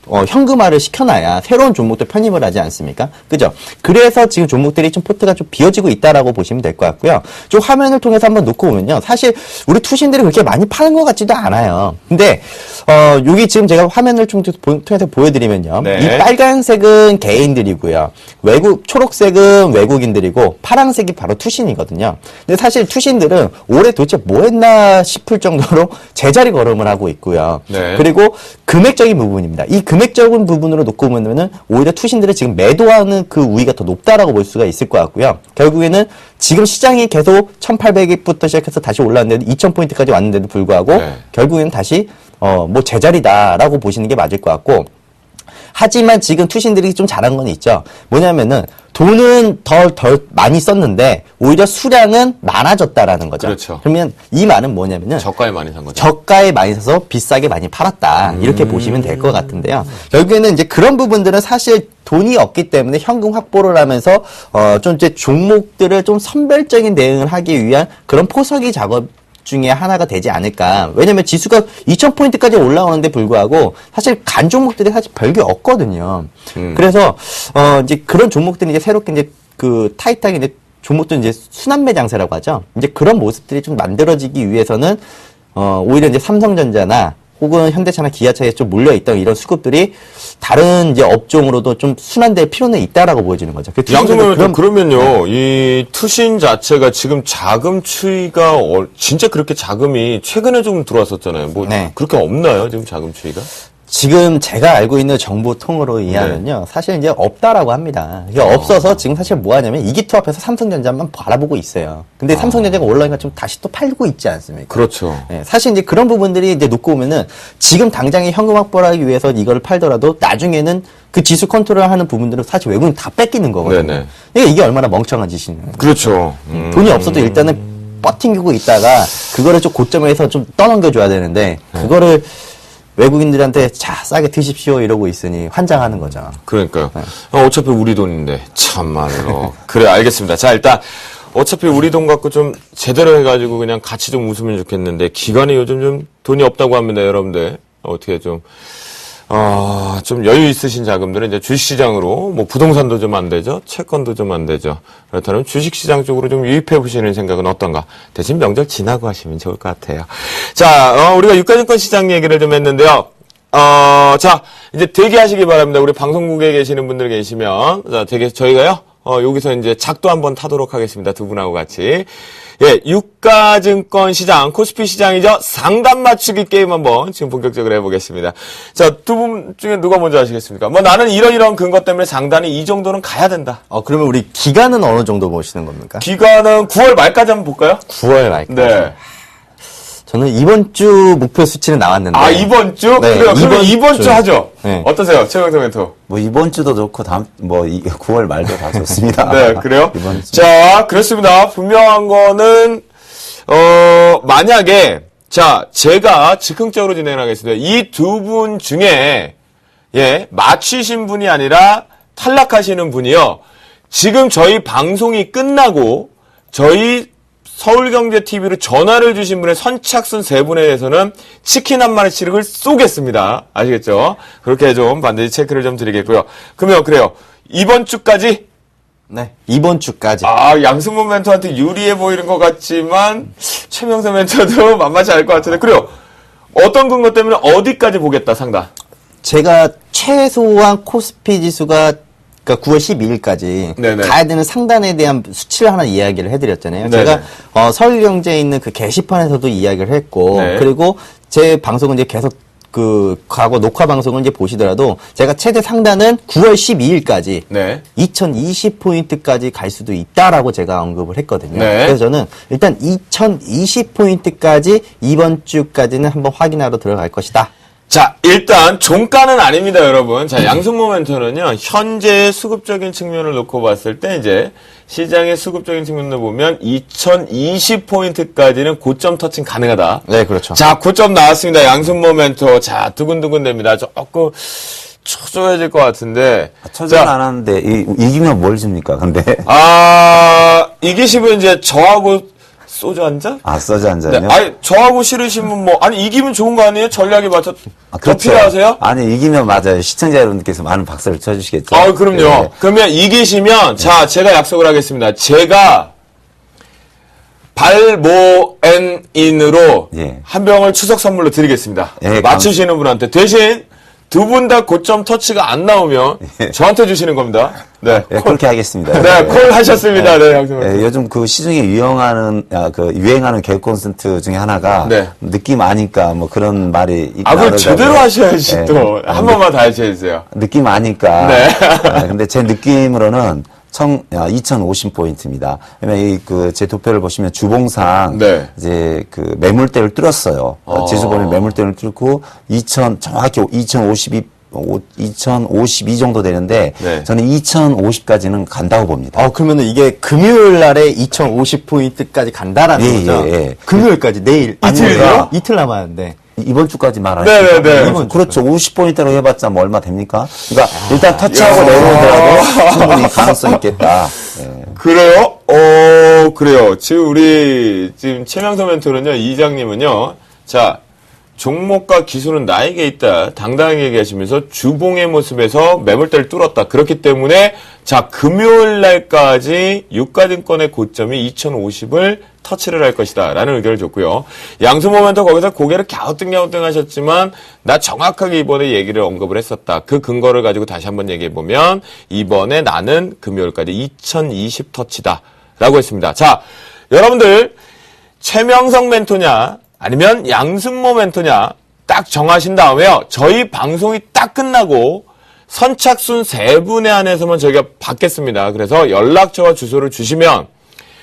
현금화를 시켜놔야 새로운 종목도 편입을 하지 않습니까? 그죠? 그래서 지금 종목들이 좀 포트가 좀 비어지고 있다라고 보시면 될 것 같고요. 좀 화면을 통해서 한번 놓고 보면요. 사실 우리 투신들이 그렇게 많이 파는 것 같지도 않아요. 근데, 여기 지금 제가 화면을 통해서 보여드리면요. 네. 이 빨간색은 개인들이고요. 초록색은 외국인들이고, 파란색이 바로 투신이거든요. 근데 사실 투신들은 올해 도대체 뭐 했나 싶을 정도로 제자리 걸음을 하고 있고요. 네. 그리고 금액적인 부분입니다. 이 금액적인 부분으로 놓고 보면은 오히려 투신들을 지금 매도하는 그 우위가 더 높다라고 볼 수가 있을 것 같고요. 결국에는 지금 시장이 계속 1,800부터 시작해서 다시 올랐는데도 2,000포인트까지 왔는데도 불구하고 네. 결국에는 다시 뭐 제자리다라고 보시는 게 맞을 것 같고, 하지만 지금 투신들이 좀 잘한 건 있죠. 뭐냐면은 돈은 덜 많이 썼는데 오히려 수량은 많아졌다라는 거죠. 그렇죠. 그러면 이 말은 뭐냐면은 저가에 많이 산 거죠. 저가에 많이 사서 비싸게 많이 팔았다. 이렇게 보시면 될 것 같은데요. 결국에는 이제 그런 부분들은 사실 돈이 없기 때문에 현금 확보를 하면서 좀 이제 종목들을 좀 선별적인 대응을 하기 위한 그런 포석이 작업 중에 하나가 되지 않을까. 왜냐면 지수가 2000포인트까지 올라오는데 불구하고 사실 간 종목들이 사실 별게 없거든요. 그래서 이제 그런 종목들이 이제 새롭게 이제 그 타이트하게 이제 종목도 이제 순환매 장세라고 하죠. 이제 그런 모습들이 좀 만들어지기 위해서는 오히려 이제 삼성전자나 혹은 현대차나 기아차에 좀 몰려있던 이런 수급들이 다른 이제 업종으로도 좀 순환될 필요는 있다라고 보여지는 거죠. 양성은 그러면요, 이 투신 자체가 지금 자금 추이가 진짜 그렇게 자금이 최근에 좀 들어왔었잖아요. 뭐 네. 그렇게 없나요, 지금 자금 추이가? 지금 제가 알고 있는 정보통으로 이해하면요. 사실 이제 없다라고 합니다. 이게 없어서 지금 사실 뭐 하냐면 이기투합해서 삼성전자만 바라보고 있어요. 근데 삼성전자가 올라오니까 좀 다시 또 팔고 있지 않습니까? 그렇죠. 네, 사실 이제 그런 부분들이 이제 놓고 보면은 지금 당장에 현금 확보를 하기 위해서 이거를 팔더라도 나중에는 그 지수 컨트롤 하는 부분들은 사실 외국인 다 뺏기는 거거든요. 네네. 그러니까 이게 얼마나 멍청한 짓이냐. 그렇죠. 돈이 없어도 일단은 버팅기고 있다가 그거를 좀 고점에서 좀 떠넘겨줘야 되는데 그거를 외국인들한테 자 싸게 드십시오 이러고 있으니 환장하는 거죠. 그러니까요. 어차피 우리 돈인데 참말로. 그래 알겠습니다. 자 일단 어차피 우리 돈 갖고 좀 제대로 해가지고 그냥 같이 좀 웃으면 좋겠는데 기관이 요즘 좀 돈이 없다고 합니다. 여러분들 어떻게 좀 여유 있으신 자금들은 이제 주식시장으로 뭐 부동산도 좀 안 되죠. 채권도 좀 안 되죠. 그렇다면 주식시장 쪽으로 좀 유입해 보시는 생각은 어떤가? 대신 명절 지나고 하시면 좋을 것 같아요. 자, 우리가 유가증권 시장 얘기를 좀 했는데요. 자, 이제 대기하시기 바랍니다. 우리 방송국에 계시는 분들 계시면. 자, 저희가요, 여기서 이제 작도 한번 타도록 하겠습니다. 두 분하고 같이. 예, 유가증권 시장, 코스피 시장이죠. 상담 맞추기 게임 한번 지금 본격적으로 해보겠습니다. 자, 두 분 중에 누가 먼저 하시겠습니까? 뭐 나는 이런 근거 때문에 상단이 이 정도는 가야 된다. 그러면 우리 기간은 어느 정도 보시는 겁니까? 기간은 9월 말까지 한번 볼까요? 9월 말까지. 네. 저는 이번 주 목표 수치는 나왔는데. 이번 주? 네, 그래요. 그러면 이번 주 하죠. 네. 어떠세요? 최강성 멘토. 뭐 이번 주도 좋고 다음 9월 말도 다 좋습니다. 네, 그래요? 이번 주. 자, 그렇습니다. 분명한 거는 만약에 자, 제가 즉흥적으로 진행하겠습니다. 이 두 분 중에 맞추신 분이 아니라 탈락하시는 분이요. 지금 저희 방송이 끝나고 저희 서울경제TV로 전화를 주신 분의 선착순 3분에 대해서는 치킨 한 마리씩을 쏘겠습니다. 아시겠죠? 그렇게 좀 반드시 체크를 좀 드리겠고요. 그러면 그래요. 이번 주까지? 네. 이번 주까지. 양승모 멘토한테 유리해 보이는 것 같지만 최명세 멘토도 만만치 않을 것 같은데. 그래요. 어떤 근거 때문에 어디까지 보겠다 상담? 제가 최소한 코스피 지수가 그러니까 9월 12일까지 네네. 가야 되는 상단에 대한 수치를 하나 이야기를 해드렸잖아요. 네네. 제가 서울경제에 있는 그 게시판에서도 이야기를 했고 네. 그리고 제 방송은 이제 계속 그 과거 녹화 방송을 이제 보시더라도 제가 최대 상단은 9월 12일까지 네. 2020포인트까지 갈 수도 있다라고 제가 언급을 했거든요. 네. 그래서 저는 일단 2020포인트까지 이번 주까지는 한번 확인하러 들어갈 것이다. 자, 일단 종가는 아닙니다, 여러분. 자, 양승모 멘토는요, 현재의 수급적인 측면을 놓고 봤을 때 이제 시장의 수급적인 측면을 보면 2020포인트까지는 고점 터칭 가능하다. 네, 그렇죠. 자, 고점 나왔습니다. 양승모 멘토. 자, 두근두근 됩니다. 조금 초조해질 것 같은데. 처전 안 하는데 이기면 뭘 줍니까? 근데 이기시면 이제 저하고 소주 한 잔? 소주 한 잔요? 네. 저하고 싫으시면 이기면 좋은 거 아니에요? 전략에 맞춰. 더 필요하세요? 아니, 이기면 맞아요. 시청자 여러분들께서 많은 박수를 쳐주시겠죠? 그럼요. 네. 그러면 이기시면, 자, 제가 약속을 하겠습니다. 제가 발모엔인으로 한 병을 추석 선물로 드리겠습니다. 맞추시는 분한테. 대신 두 분 다 고점 터치가 안 나오면 저한테 주시는 겁니다. 네. 그렇게 하겠습니다. 네, 콜 하셨습니다. 네, 양승호. 요즘 그 시중에 유행하는 개그 콘서트 중에 하나가 느낌 아니까 뭐 그런 말이 있고. 그걸 제대로 하셔야지 또. 한 번만 다 해주세요. 느낌 아니까. 네. 근데 제 느낌으로는 2050포인트입니다. 왜냐면 제 도표를 보시면 주봉상 네. 이제 그 매물대를 뚫었어요. 지수 보면 매물대를 뚫고 정확히 2052 정도 되는데 네. 저는 2050까지는 간다고 봅니다. 그러면은 이게 금요일 날에 2050포인트까지 간다라는 예, 거죠? 예, 예. 금요일까지, 내일. 이틀이요? 이틀 남았는데. 이번 주까지 말하는 네네네. 그렇죠. 50포인트로 해봤자 뭐 얼마 됩니까? 그러니까 일단 터치하고 내려오더라도 충분히 가능성 있겠다. 예. 그래요? 그래요. 지금 최명서 멘토는요, 이장님은요, 자, 종목과 기술은 나에게 있다. 당당하게 얘기하시면서 주봉의 모습에서 매물대를 뚫었다. 그렇기 때문에, 자, 금요일 날까지 유가증권의 고점이 2050을 터치를 할 것이다. 라는 의견을 줬고요. 양수모 멘토 거기서 고개를 갸우뚱갸우뚱 하셨지만, 나 정확하게 이번에 얘기를 언급을 했었다. 그 근거를 가지고 다시 한번 얘기해보면, 이번에 나는 금요일까지 2020 터치다. 라고 했습니다. 자, 여러분들, 최명성 멘토냐, 아니면 양승모 멘토냐 딱 정하신 다음에요. 저희 방송이 딱 끝나고 선착순 3분에 한해서만 저희가 받겠습니다. 그래서 연락처와 주소를 주시면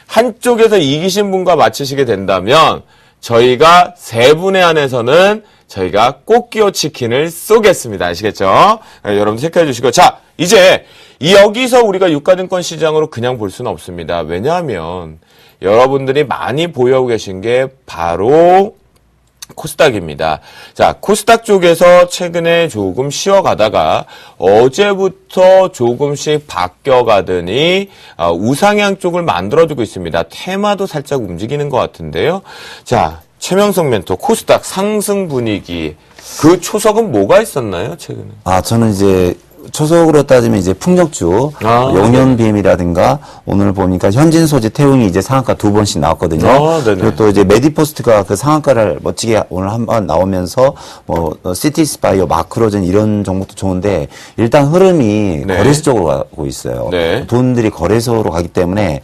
한쪽에서 이기신 분과 맞추시게 된다면 저희가 3분에 한해서는 저희가 꽃기호 치킨을 쏘겠습니다. 아시겠죠? 네, 여러분 체크해 주시고. 자, 이제 여기서 우리가 유가증권 시장으로 그냥 볼 수는 없습니다. 왜냐하면 여러분들이 많이 보유하고 계신 게 바로 코스닥입니다. 자, 코스닥 쪽에서 최근에 조금 쉬어가다가 어제부터 조금씩 바뀌어가더니 우상향 쪽을 만들어주고 있습니다. 테마도 살짝 움직이는 것 같은데요. 자, 최명성 멘토 코스닥 상승 분위기 그 초석은 뭐가 있었나요, 최근에? 저는 이제 초석으로 따지면 이제 풍력주, 영연BM이라든가 오늘 보니까 현진소재 태웅이 이제 상한가 2번씩 나왔거든요. 그리고 또 이제 메디포스트가 그 상한가를 멋지게 오늘 한번 나오면서 뭐 시티스바이오, 마크로젠 이런 종목도 좋은데 일단 흐름이 네. 거래소 쪽으로 가고 있어요. 네. 돈들이 거래소로 가기 때문에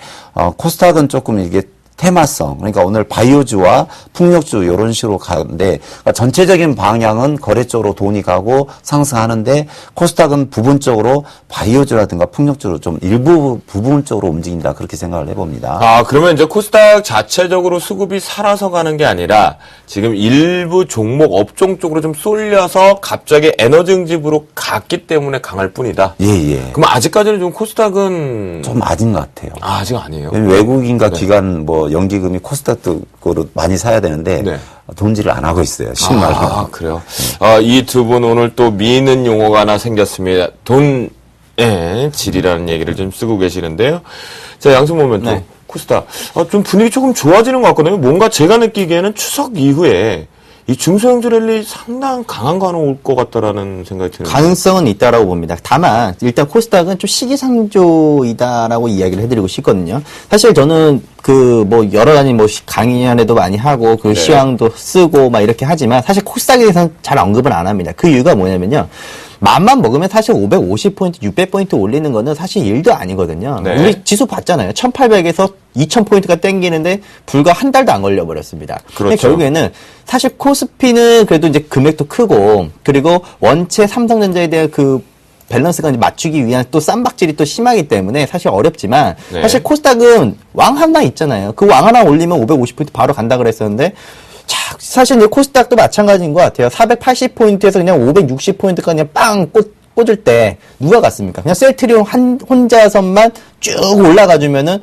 코스닥은 조금 이게 테마성, 그러니까 오늘 바이오주와 풍력주 이런 식으로 가는데 그러니까 전체적인 방향은 거래 쪽으로 돈이 가고 상승하는데 코스닥은 부분적으로 바이오주라든가 풍력주로 좀 일부 부분적으로 움직인다 그렇게 생각을 해봅니다. 그러면 이제 코스닥 자체적으로 수급이 살아서 가는 게 아니라 지금 일부 종목 업종 쪽으로 좀 쏠려서 갑자기 에너지 응집으로 갔기 때문에 강할 뿐이다. 예. 그럼 아직까지는 좀 코스닥은 좀 아닌 것 같아요. 아직 아니에요. 외국인과 기관 연기금이 코스닥 쪽으로 많이 사야 되는데 네. 돈질을 안 하고 있어요. 쉽게 말하면. 그래요. 이 두 분 오늘 또 미는 용어가 하나 생겼습니다. 돈의 질이라는 얘기를 좀 쓰고 계시는데요. 자, 양승모 멘토 네. 코스닥 좀 분위기 조금 좋아지는 것 같거든요. 뭔가 제가 느끼기에는 추석 이후에 이 중소형주 랠리 상당 강한 거 하나 올 것 같다라는 생각이 드는데. 가능성은 있다라고 봅니다. 다만 일단 코스닥은 좀 시기상조이다라고 이야기를 해드리고 싶거든요. 사실 저는 여러 가지 강의안에도 많이 하고 네. 시황도 쓰고 막 이렇게 하지만 사실 코스닥에 대해서는 잘 언급을 안 합니다. 그 이유가 뭐냐면요. 맘만 먹으면 사실 550포인트, 600포인트 올리는 거는 사실 일도 아니거든요. 네. 우리 지수 봤잖아요. 1800에서 2000포인트가 땡기는데 불과 한 달도 안 걸려버렸습니다. 그렇죠. 근데 결국에는 사실 코스피는 그래도 이제 금액도 크고 그리고 원체 삼성전자에 대한 그 밸런스가 이제 맞추기 위한 또 쌈박질이 또 심하기 때문에 사실 어렵지만 네. 사실 코스닥은 왕 하나 있잖아요. 그 왕 하나 올리면 550포인트 바로 간다 그랬었는데 자, 사실 이제 코스닥도 마찬가지인 것 같아요. 480포인트에서 그냥 560포인트까지 그냥 빵 꽂을 때 누가 갔습니까? 그냥 셀트리온 혼자서만 쭉 올라가주면은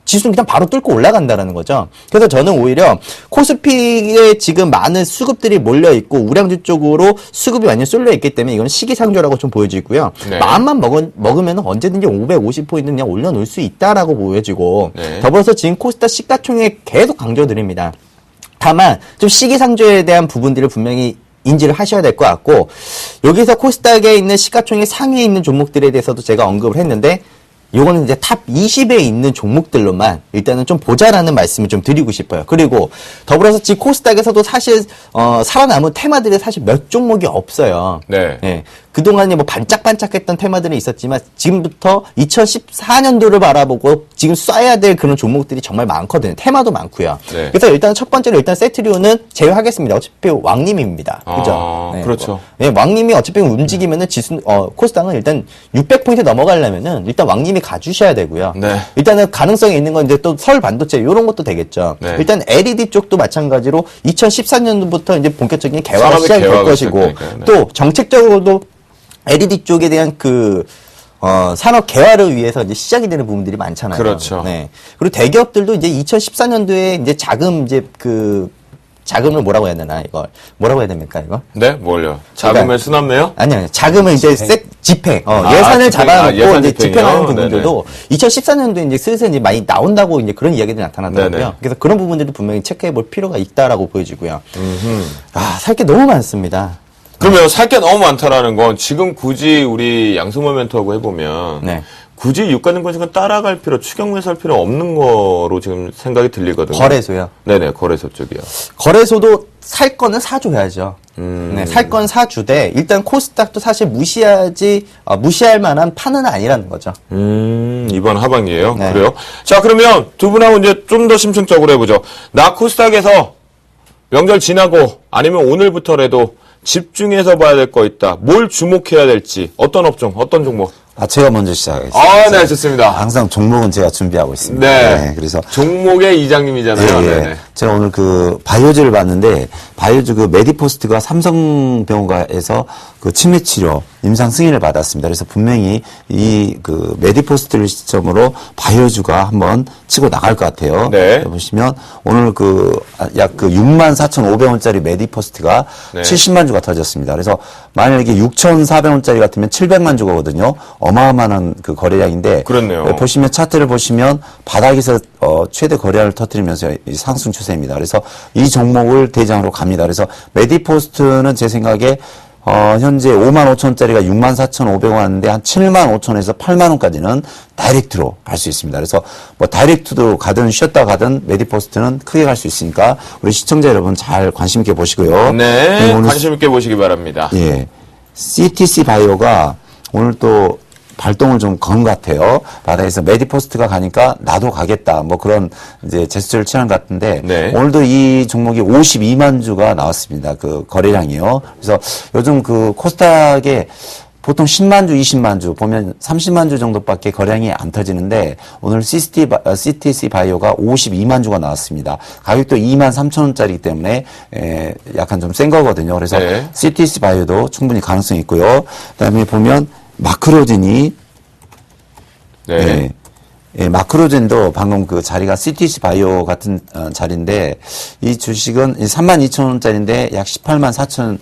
지수는 그냥 바로 뚫고 올라간다라는 거죠. 그래서 저는 오히려 코스피에 지금 많은 수급들이 몰려있고 우량주 쪽으로 수급이 완전히 쏠려있기 때문에 이건 시기상조라고 좀 보여지고요. 네. 마음만 먹으면 언제든지 550포인트 그냥 올려놓을 수 있다라고 보여지고 네. 더불어서 지금 코스닥 시가총액 계속 강조드립니다. 다만 좀 시기상조에 대한 부분들을 분명히 인지를 하셔야 될 것 같고 여기서 코스닥에 있는 시가총액 상위에 있는 종목들에 대해서도 제가 언급을 했는데 요거는 이제 탑 20에 있는 종목들로만 일단은 좀 보자라는 말씀을 좀 드리고 싶어요. 그리고 더불어서 지금 코스닥에서도 사실 살아남은 테마들이 사실 몇 종목이 없어요. 네. 예. 그동안에 뭐 반짝반짝했던 테마들은 있었지만 지금부터 2014년도를 바라보고 지금 쏴야 될 그런 종목들이 정말 많거든요. 테마도 많고요. 네. 그래서 일단 첫 번째로 일단 세트리오는 제외하겠습니다. 어차피 왕님입니다. 그죠? 아, 그렇죠. 네, 왕님이 어차피 움직이면은 코스닥은 일단 600포인트 넘어가려면은 일단 왕님이 가주셔야 되고요. 네. 일단은 가능성이 있는 건 이제 또 서울 반도체 이런 것도 되겠죠. 네. 일단 LED 쪽도 마찬가지로 2014년도부터 이제 본격적인 개화가 산업의 시작이 될 개화가 것이고 시작되니까요. 네. 또 정책적으로도 LED 쪽에 대한 산업 개화를 위해서 이제 시작이 되는 부분들이 많잖아요. 그렇죠. 네. 그리고 대기업들도 이제 2014년도에 이제 자금을 뭐라고 해야 되나, 이걸. 뭐라고 해야 됩니까, 이거? 네, 뭘요? 자금의 순환매요? 아니요. 자금을 이제 집행. 예산을 집행. 잡아놓고 예산 이제 집행이요? 집행하는 부분들도 2014년도에 이제 슬슬 이제 많이 나온다고 이제 그런 이야기들이 나타나더라고요. 네네. 그래서 그런 부분들도 분명히 체크해 볼 필요가 있다라고 보여지고요. 살 게 너무 많습니다. 그러면 살 게 너무 많다라는 건 지금 굳이 우리 양승모 멘토하고 해보면 네. 굳이 유가증권식은 따라갈 필요, 추격 매수할 필요 없는 거로 지금 생각이 들리거든요. 거래소요. 네네, 거래소 쪽이요. 거래소도 살 거는 사줘야죠. 네, 살 건 사주되 일단 코스닥도 사실 무시할 만한 판은 아니라는 거죠. 이번 하반기에요. 네. 그래요? 자, 그러면 두 분하고 이제 좀 더 심층적으로 해보죠. 나 코스닥에서 명절 지나고 아니면 오늘부터라도 집중해서 봐야 될 거 있다. 뭘 주목해야 될지, 어떤 업종, 어떤 종목? 제가 먼저 시작하겠습니다. 아, 네, 좋습니다. 항상 종목은 제가 준비하고 있습니다. 네. 그래서 종목의 이장님이잖아요. 예, 예. 네네. 제가 오늘 바이오즈를 봤는데 바이오즈 메디포스트가 삼성병원가에서 치매 치료 임상 승인을 받았습니다. 그래서 분명히 이 메디포스트를 시점으로 바이오즈가 한번 치고 나갈 것 같아요. 네. 보시면 오늘 약 64,500원짜리 메디포스트가 네. 70만 주가 터졌습니다. 그래서 만약에 6,400원짜리 같으면 700만 주거든요. 어마어마한 거래량인데 그렇네요. 보시면 차트를 보시면 바닥에서 최대 거래량을 터뜨리면서 상승 추세입니다. 그래서 이 종목을 대장으로 갑니다. 그래서 메디포스트는 제 생각에 현재 55,000원짜리가 64,500원 하는데 한 75,000원에서 8만원까지는 다이렉트로 갈 수 있습니다. 그래서 다이렉트로 가든 쉬었다 가든 메디포스트는 크게 갈 수 있으니까 우리 시청자 여러분 잘 관심 있게 보시고요. 네, 오늘 관심 있게 보시기 바랍니다. 예. CTC 바이오가 오늘 또 발동을 좀 건 것 같아요. 바다에서 메디포스트가 가니까 나도 가겠다. 그런 이제 제스처를 취한 것 같은데 네. 오늘도 이 종목이 52만 주가 나왔습니다. 거래량이요. 그래서 요즘 코스닥에 보통 10만 주, 20만 주 보면 30만 주 정도밖에 거래량이 안 터지는데 오늘 CTC 바이오가 52만 주가 나왔습니다. 가격도 2만 3천 원짜리이기 때문에 약간 좀 센 거거든요. 그래서 네. CTC 바이오도 충분히 가능성이 있고요. 그다음에 보면 마크로젠이 네. 예, 마크로젠도 방금 자리가 CTC 바이오 같은 자리인데 이 주식은 32,000원짜리인데 약 18만 4천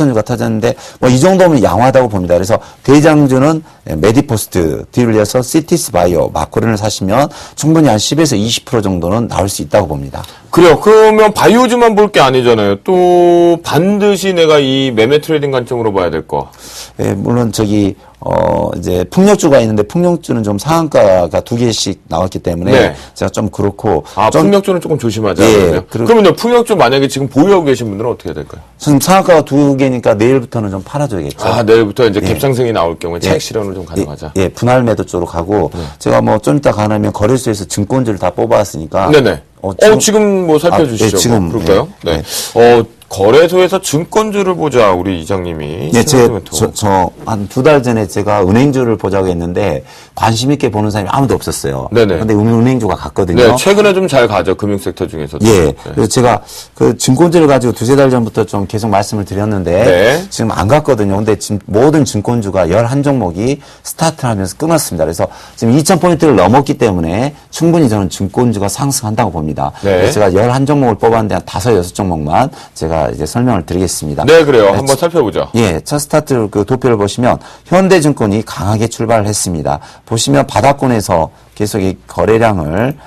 주가 터졌는데 이 정도면 양호하다고 봅니다. 그래서 대장주는 메디포스트 뒤를 이어서 CTC 바이오 마크로젠을 사시면 충분히 한 10에서 20% 정도는 나올 수 있다고 봅니다. 그래요. 그러면 바이오즈만 볼 게 아니잖아요. 또 반드시 내가 이 매매 트레이딩 관점으로 봐야 될 거. 예, 물론 이제 풍력주가 있는데 풍력주는 좀 상한가가 2개씩 나왔기 때문에 네. 제가 좀 그렇고 풍력주는 조금 조심하자. 예, 그러면요, 풍력주 만약에 지금 보유하고 계신 분들은 어떻게 해야 될까요? 지금 상한가가 2개니까 내일부터는 좀 팔아줘야겠죠. 내일부터 이제 갭상승이 나올 경우에 차익 실현을 좀 가능하자. 예, 분할 매도 쪽으로 가고 제가 좀 이따 가능하면 거래소에서 증권주를 다 뽑아왔으니까. 네네. 지금 살펴주시죠. 지금 그럴까요? 네. 거래소에서 증권주를 보자, 우리 이장님이. 네, 저 한 2달 전에 제가 은행주를 보자고 했는데 관심 있게 보는 사람이 아무도 없었어요. 네네. 근데 은행주가 갔거든요. 네, 최근에 좀 잘 가죠. 금융섹터 중에서도. 예. 네. 그래서 제가 증권주를 가지고 2-3달 전부터 좀 계속 말씀을 드렸는데 네. 지금 안 갔거든요. 근데 지금 모든 증권주가 11종목이 스타트를 하면서 끊었습니다. 그래서 지금 2,000포인트를 넘었기 때문에 충분히 저는 증권주가 상승한다고 봅니다. 네. 그래서 제가 11종목을 뽑았는데 한 5-6종목만 제가 이제 설명을 드리겠습니다. 네, 그래요. 한번 살펴보죠. 예, 첫 스타트 도표를 보시면 현대증권이 강하게 출발을 했습니다. 보시면 바닥권에서 계속 이 거래량을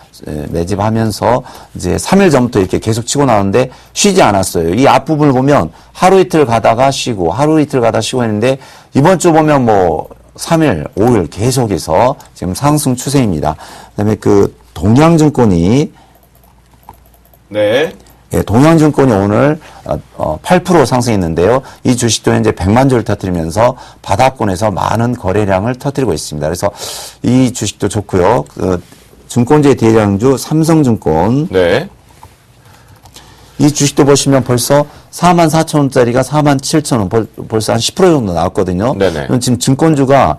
매집하면서 이제 3일 전부터 이렇게 계속 치고 나오는데 쉬지 않았어요. 이 앞부분을 보면 하루 이틀 가다가 쉬고 하루 이틀 가다가 쉬고 했는데 이번 주 보면 3일, 5일 계속해서 지금 상승 추세입니다. 그다음에 동양증권이 네. 예, 동양증권이 오늘 8% 상승했는데요. 이 주식도 현재 100만 주를 터뜨리면서 바닥권에서 많은 거래량을 터뜨리고 있습니다. 그래서 이 주식도 좋고요. 그 증권주의 대장주 삼성증권. 네. 이 주식도 보시면 벌써 44,000원짜리가 47,000원, 벌써 한 10% 정도 나왔거든요. 네네. 지금 증권주가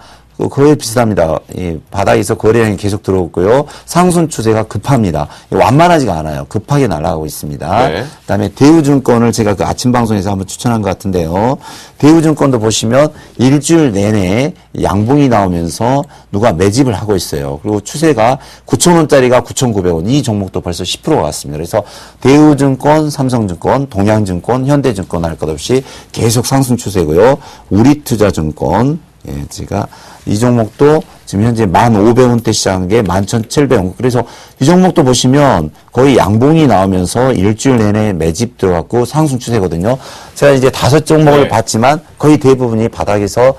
거의 비슷합니다. 이 바닥에서 거래량이 계속 들어오고요. 상승 추세가 급합니다. 완만하지가 않아요. 급하게 날아가고 있습니다. 네. 그다음에 대우증권을 제가 그 아침 방송에서 한번 추천한 것 같은데요. 대우증권도 보시면 일주일 내내 양봉이 나오면서 누가 매집을 하고 있어요. 그리고 추세가 9,000원짜리가 9,900원. 이 종목도 벌써 10%가 왔습니다. 그래서 대우증권, 삼성증권, 동양증권, 현대증권 할 것 없이 계속 상승 추세고요. 우리투자증권, 예, 제가 이 종목도 지금 현재 1,500원대 시작한 게 11,700원. 그래서 이 종목도 보시면 거의 양봉이 나오면서 일주일 내내 매집 들어갔고 상승 추세거든요. 제가 이제 5종목을 네. 봤지만 거의 대부분이 바닥에서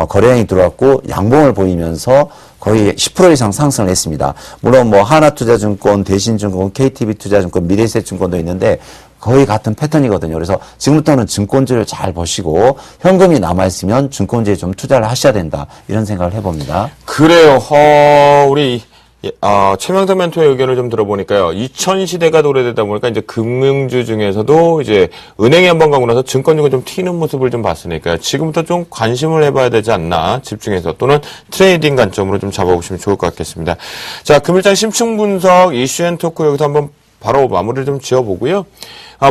거래량이 들어왔고 양봉을 보이면서 거의 10% 이상 상승을 했습니다. 물론 뭐 하나투자증권, 대신증권, KTB투자증권, 미래에셋증권도 있는데 거의 같은 패턴이거든요. 그래서 지금부터는 증권주를 잘 보시고 현금이 남아있으면 증권주에 좀 투자를 하셔야 된다. 이런 생각을 해봅니다. 그래요. 우리 최명석 멘토의 의견을 좀 들어보니까요. 2000시대가 도래되다 보니까 이제 금융주 중에서도 이제 은행에 한번 가고 나서 증권주가 좀 튀는 모습을 좀 봤으니까요. 지금부터 좀 관심을 해봐야 되지 않나 집중해서 또는 트레이딩 관점으로 좀 잡아보시면 좋을 것 같겠습니다. 자, 금일장 심층 분석 이슈앤토크 여기서 한번 바로 마무리를 좀 지어보고요.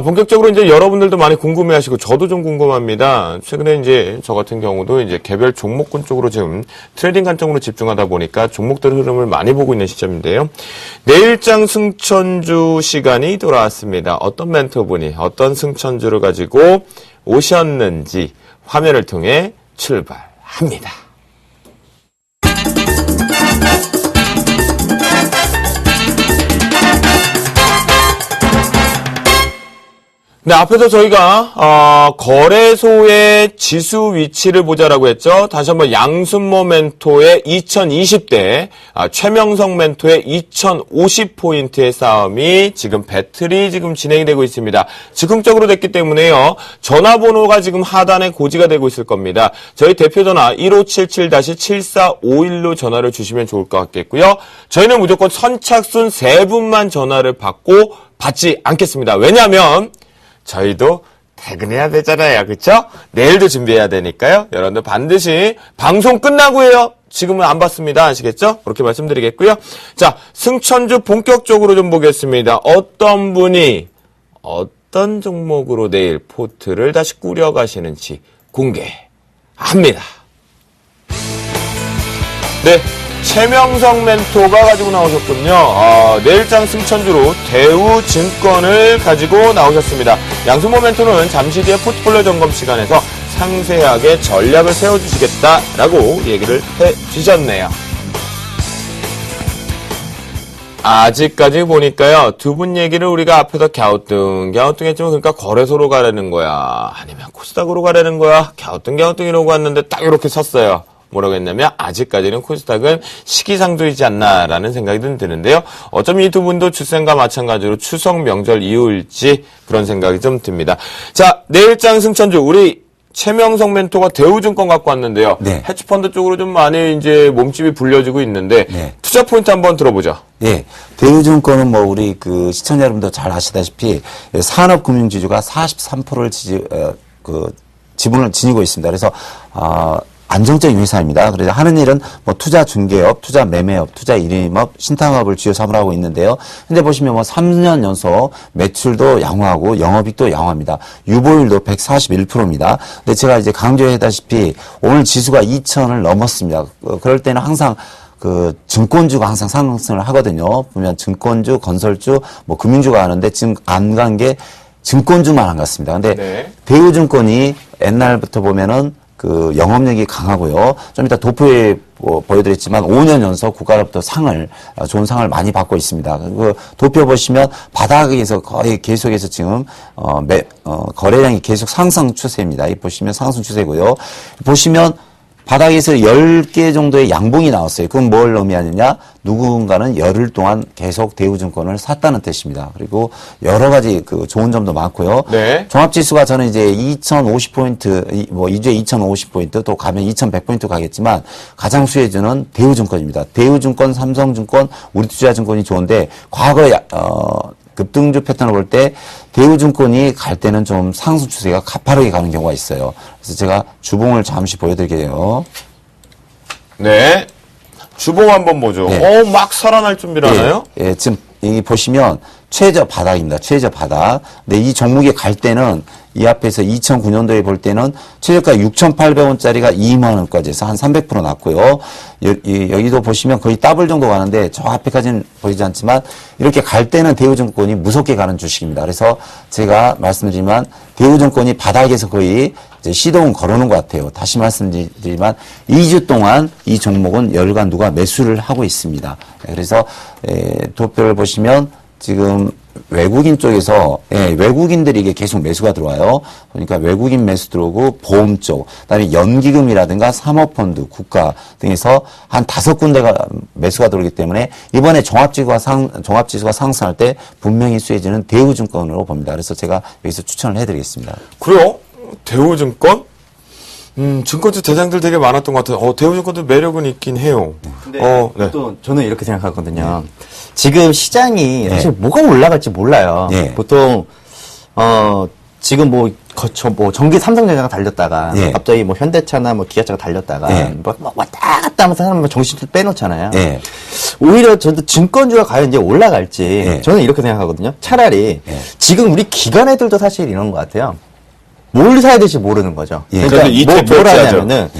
본격적으로 이제 여러분들도 많이 궁금해하시고 저도 좀 궁금합니다. 최근에 이제 저 같은 경우도 이제 개별 종목군 쪽으로 지금 트레이딩 관점으로 집중하다 보니까 종목들 흐름을 많이 보고 있는 시점인데요. 내일장 승천주 시간이 돌아왔습니다. 어떤 멘토분이 어떤 승천주를 가지고 오셨는지 화면을 통해 출발합니다. 네, 앞에서 저희가 거래소의 지수 위치를 보자라고 했죠. 다시 한번 양순모 멘토의 2020대, 최명석 멘토의 2050포인트의 싸움이 지금 배틀이 지금 진행이 되고 있습니다. 즉흥적으로 됐기 때문에요. 전화번호가 지금 하단에 고지가 되고 있을 겁니다. 저희 대표 전화 1577-7451로 전화를 주시면 좋을 것 같겠고요. 저희는 무조건 선착순 3분만 전화를 받지 않겠습니다. 왜냐하면 저희도 퇴근해야 되잖아요. 그렇죠? 내일도 준비해야 되니까요. 여러분들 반드시 방송 끝나고 해요. 지금은 안 받습니다. 아시겠죠? 그렇게 말씀드리겠고요. 자, 승천주 본격적으로 좀 보겠습니다. 어떤 분이 어떤 종목으로 내일 포트를 다시 꾸려가시는지 공개합니다. 네. 최명석 멘토가 가지고 나오셨군요. 내일장 승천주로 대우증권을 가지고 나오셨습니다. 양순모 멘토는 잠시 뒤에 포트폴리오 점검 시간에서 상세하게 전략을 세워주시겠다라고 얘기를 해주셨네요. 아직까지 보니까요, 두 분 얘기를 우리가 앞에서 갸우뚱했지만 그러니까 거래소로 가라는 거야, 아니면 코스닥으로 가라는 거야, 갸우뚱이라고 왔는데 딱 이렇게 섰어요. 뭐라고 했냐면 아직까지는 코스닥은 시기상조이지 않나라는 생각이 드는데요. 어쩌면 이 두 분도 주생과 마찬가지로 추석 명절 이후일지 그런 생각이 좀 듭니다. 자, 내일장 승천주 우리 최명석 멘토가 대우증권 갖고 왔는데요. 네. 헤지펀드 쪽으로 좀 많이 이제 몸집이 불려지고 있는데 네. 투자 포인트 한번 들어보죠. 네. 대우증권은 뭐 우리 그 시청자 여러분도 잘 아시다시피 산업금융지주가 43%를 지분을 지니고 있습니다. 그래서 안정적인 회사입니다. 그래서 하는 일은 뭐 투자 중개업, 투자 매매업, 투자 일임업, 신탁업을 주요 사업을 하고 있는데요. 현재 보시면 뭐 3년 연속 매출도 양호하고 영업이익도 양호합니다. 유보율도 141%입니다. 근데 제가 이제 강조했다시피 오늘 지수가 2,000을 넘었습니다. 그럴 때는 항상 그 증권주가 항상 상승을 하거든요. 보면 증권주, 건설주, 뭐 금융주가 하는데 지금 안 간 게 증권주만 안 갔습니다. 근데 네. 대우증권이 옛날부터 보면은 그 영업력이 강하고요. 좀 이따 도표에 보여드렸지만 5년 연속 국가로부터 좋은 상을 많이 받고 있습니다. 그 도표 보시면 바닥에서 거의 계속해서 지금 거래량이 계속 상승 추세입니다. 이 보시면 상승 추세고요. 보시면 바닥에서 10개 정도의 양봉이 나왔어요. 그건 뭘 의미하느냐? 누군가는 열흘 동안 계속 대우증권을 샀다는 뜻입니다. 그리고 여러 가지 그 좋은 점도 많고요. 네. 종합지수가 저는 이제 2050포인트, 뭐 이주에 2050포인트 또 가면 2100포인트 가겠지만 가장 수혜주는 대우증권입니다. 대우증권, 삼성증권, 우리투자증권이 좋은데 과거에 급등주 패턴을 볼 때 대우증권이 갈 때는 좀 상승 추세가 가파르게 가는 경우가 있어요. 그래서 제가 주봉을 잠시 보여드릴게요. 네. 주봉 한번 보죠. 네. 막 살아날 준비를 하나요? 예, 지금 여기 보시면 최저 바닥입니다. 최저 바닥. 근데 이 종목이 갈 때는 이 앞에서 2009년도에 볼 때는 최저가 6,800원짜리가 2만 원까지 해서 한 300% 났고요. 여기도 보시면 거의 더블 정도 가는데 저 앞에까지는 보이지 않지만 이렇게 갈 때는 대우증권이 무섭게 가는 주식입니다. 그래서 제가 말씀드리지만 대우증권이 바닥에서 거의 이제 시동은 걸어놓은 것 같아요. 다시 말씀드리지만 2주 동안 이 종목은 열간 누가 매수를 하고 있습니다. 그래서 도표를 보시면 지금 외국인 쪽에서 외국인들이 이게 계속 매수가 들어와요. 그러니까 외국인 매수 들어오고 보험 쪽, 그다음에 연기금이라든가 사모펀드, 국가 등에서 한 5군데가 매수가 들어오기 때문에 이번에 종합지수가 상승할 때 분명히 수혜주는 대우증권으로 봅니다. 그래서 제가 여기서 추천을 해드리겠습니다. 그래요? 대우증권? 증권주 대장들 되게 많았던 것 같아요. 대우증권도 매력은 있긴 해요. 근데 네. 또 저는 이렇게 생각하거든요. 지금 시장이 사실 뭐가 올라갈지 몰라요. 네. 보통 지금 뭐 전기 삼성전자가 달렸다가 네. 갑자기 뭐 현대차나 뭐 기아차가 달렸다가 네. 뭐 왔다 갔다 하면서 사람 정신줄 빼놓잖아요. 네. 오히려 저도 증권주가 과연 이제 올라갈지 네. 저는 이렇게 생각하거든요. 차라리 네. 지금 우리 기관 애들도 사실 이런 것 같아요. 뭘 사야 될지 모르는 거죠. 예. 그러니까 그래서 ETF 뭘 해야죠. 하냐면은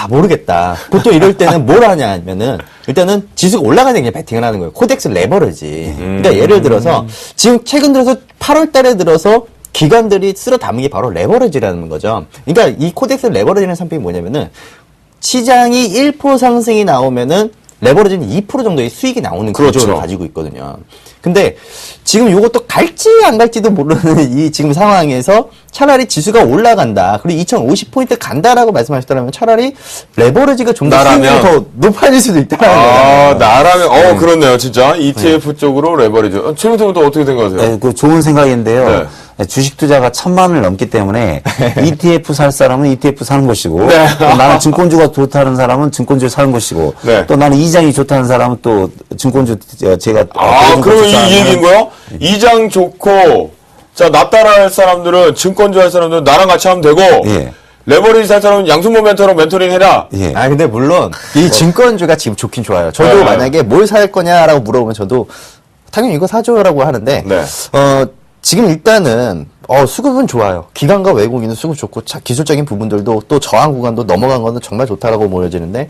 모르겠다. 보통 이럴 때는 뭘 하냐면은 일단은 지수가 올라가는 그냥 베팅을 하는 거예요. 코덱스 레버리지. 그러니까 예를 들어서 지금 최근 들어서 8월 달에 들어서 기관들이 쓸어 담은 게 바로 레버리지라는 거죠. 그러니까 이 코덱스 레버리지라는 상품이 뭐냐면은 시장이 1% 상승이 나오면은 레버리지는 2% 정도의 수익이 나오는 그렇죠. 구조를 가지고 있거든요. 근데 지금 요것도 갈지 안 갈지도 모르는 이 지금 상황에서 차라리 지수가 올라간다. 그리고 2050포인트 간다라고 말씀하셨다면 차라리 레버리지가 좀 더 나라면? 더 높아질 수도 있다는 거예요. 나라면, 그렇네요, 진짜. ETF 쪽으로 레버리지. 최민수 분도 어떻게 생각하세요? 네, 그 좋은 생각인데요. 네. 주식 투자가 1,000만 원을 넘기 때문에 ETF 살 사람은 ETF 사는 것이고 네. 또 나는 증권주가 좋다는 사람은 증권주를 사는 것이고 네. 또 나는 이장이 좋다는 사람은 또 증권주 제가 그러면 이 얘기인 거요? 이장 좋고, 자, 나 따라할 사람들은, 증권주 할 사람들은 나랑 같이 하면 되고, 예. 레버리지 살 사람은 양승모 멘토로 멘토링 해라. 예. 근데 물론 이 증권주가 지금 좋긴 좋아요. 저도 네. 만약에 뭘 살 거냐라고 물어보면 저도 당연히 이거 사줘라고 하는데 네. 지금 일단은 수급은 좋아요. 기관과 외국인은 수급 좋고 기술적인 부분들도 또 저항 구간도 넘어간 거는 정말 좋다라고 보여지는데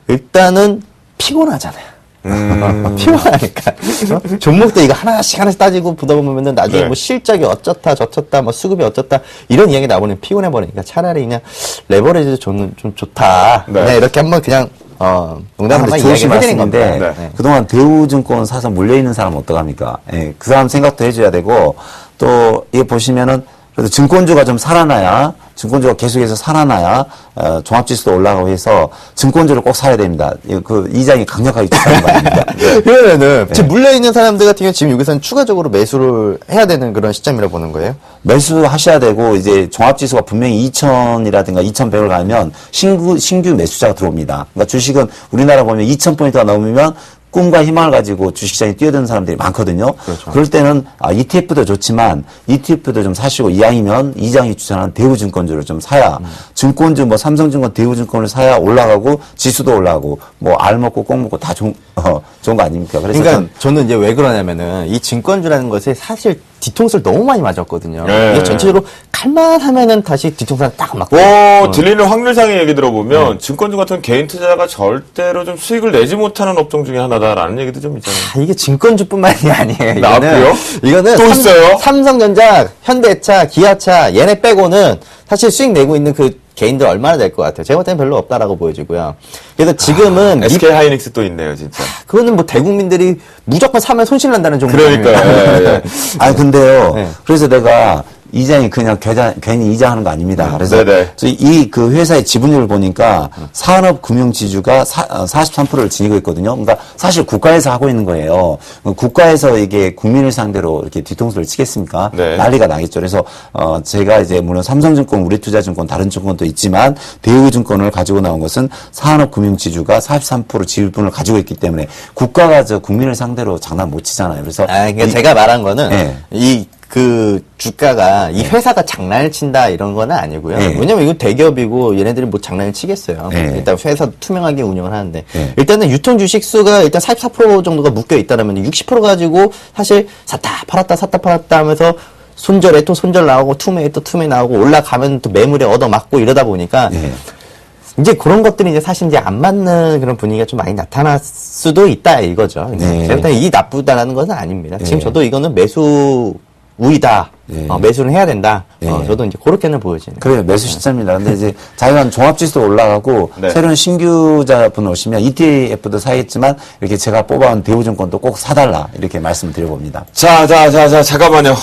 일단은 피곤하잖아요. 피곤하니까 종목도 이거 하나씩 따지고 보다 보면은 나중에 네. 뭐 실적이 어쩌다 저쩌다 뭐 수급이 어쩌다 이런 이야기 나오면 피곤해 버리니까 차라리 그냥 레버리지 저는 좀 좋다. 네. 네, 이렇게 한번 그냥 농담삼아 좋으신 이야기 해드린 말씀인데 겁니다. 네. 그동안 대우증권 사서 물려있는 사람은 어떡합니까? 예, 그 사람 생각도 해줘야 되고 또 이거 보시면은 그래도 증권주가 좀 살아나야 증권주가 계속해서 살아나야 종합지수도 올라가고 해서 증권주를 꼭 사야 됩니다. 그 이장이 강력하게 추천하는 거 아닙니까? 네. 그러면은 지금 물려있는 사람들 같은 경우 지금 여기서는 추가적으로 매수를 해야 되는 그런 시점이라 보는 거예요? 매수하셔야 되고 이제 종합지수가 분명히 2,000이라든가 2,100을 가면 신규 매수자가 들어옵니다. 그러니까 주식은 우리나라 보면 2,000포인트가 넘으면 꿈과 희망을 가지고 주식시장에 뛰어드는 사람들이 많거든요. 그렇죠. 그럴 때는 ETF도 좋지만 ETF도 좀 사시고 이왕이면 이장이 추천하는 대우증권주를 좀 사야 증권주 뭐 삼성증권 대우증권을 사야 올라가고 지수도 올라가고 뭐 알 먹고 꽁 먹고 다 좋은 거 아닙니까? 그래서 그러니까 저는 이제 왜 그러냐면은 이 증권주라는 것에 사실 뒤통수를 너무 많이 맞았거든요. 네. 이게 전체적으로 칼만 하면은 다시 뒤통수를 딱 맞고. 들리는 확률상의 얘기 들어보면, 증권주 같은 개인 투자자가 절대로 좀 수익을 내지 못하는 업종 중에 하나다라는 얘기도 좀 있잖아요. 이게 증권주뿐만이 아니에요. 나왔고요? 이거는 또 있어요? 삼성전자, 현대차, 기아차 얘네 빼고는 사실 수익 내고 있는 그 개인들 얼마나 될 것 같아요. 제가 볼 때는 별로 없다라고 보여지고요. 그래서 지금은 SK 하이닉스 또 있네요, 진짜. 그거는 뭐 대국민들이 무조건 사면 손실 난다는 정도. 그러니까요. 예. 아니 근데요. 네. 그래서 내가 이자는 그냥 괜히 이자하는 거 아닙니다. 그래서 네네. 이 그 회사의 지분율을 보니까 산업금융지주가 43%를 지니고 있거든요. 그러니까 사실 국가에서 하고 있는 거예요. 국가에서 이게 국민을 상대로 이렇게 뒤통수를 치겠습니까? 네. 난리가 나겠죠. 그래서 제가 이제 물론 삼성증권, 우리투자증권, 다른 증권도 있지만 대우증권을 가지고 나온 것은 산업금융지주가 43% 지분을 가지고 있기 때문에 국가가 저 국민을 상대로 장난 못 치잖아요. 그래서 그러니까 제가 말한 거는 네. 그 주가가 이 회사가 장난을 친다 이런 건 아니고요. 네. 왜냐면 이거 대기업이고 얘네들이 뭐 장난을 치겠어요. 네. 일단 회사 투명하게 운영을 하는데 네. 일단은 유통 주식 수가 일단 44% 정도가 묶여 있다라면 60% 가지고 사실 샀다 팔았다 하면서 손절에 또 손절 나오고 투매에 또 투매 나오고 올라가면 또 매물에 얻어맞고 이러다 보니까 네. 이제 그런 것들이 이제 사실 이제 안 맞는 그런 분위기가 좀 많이 나타날 수도 있다 이거죠. 네. 제가 이 나쁘다라는 것은 아닙니다. 네. 지금 저도 이거는 매수 우이다. 네. 매수는 해야 된다. 네. 저도 이제 그렇게는 보여지네요. 그래요. 매수 시점입니다. 근데 이제 자기만 종합지수도 올라가고 네. 새로운 신규자분 오시면 ETF도 사겠지만 이렇게 제가 뽑아온 대우증권도 꼭 사달라 이렇게 말씀드려봅니다. 자, 잠깐만요.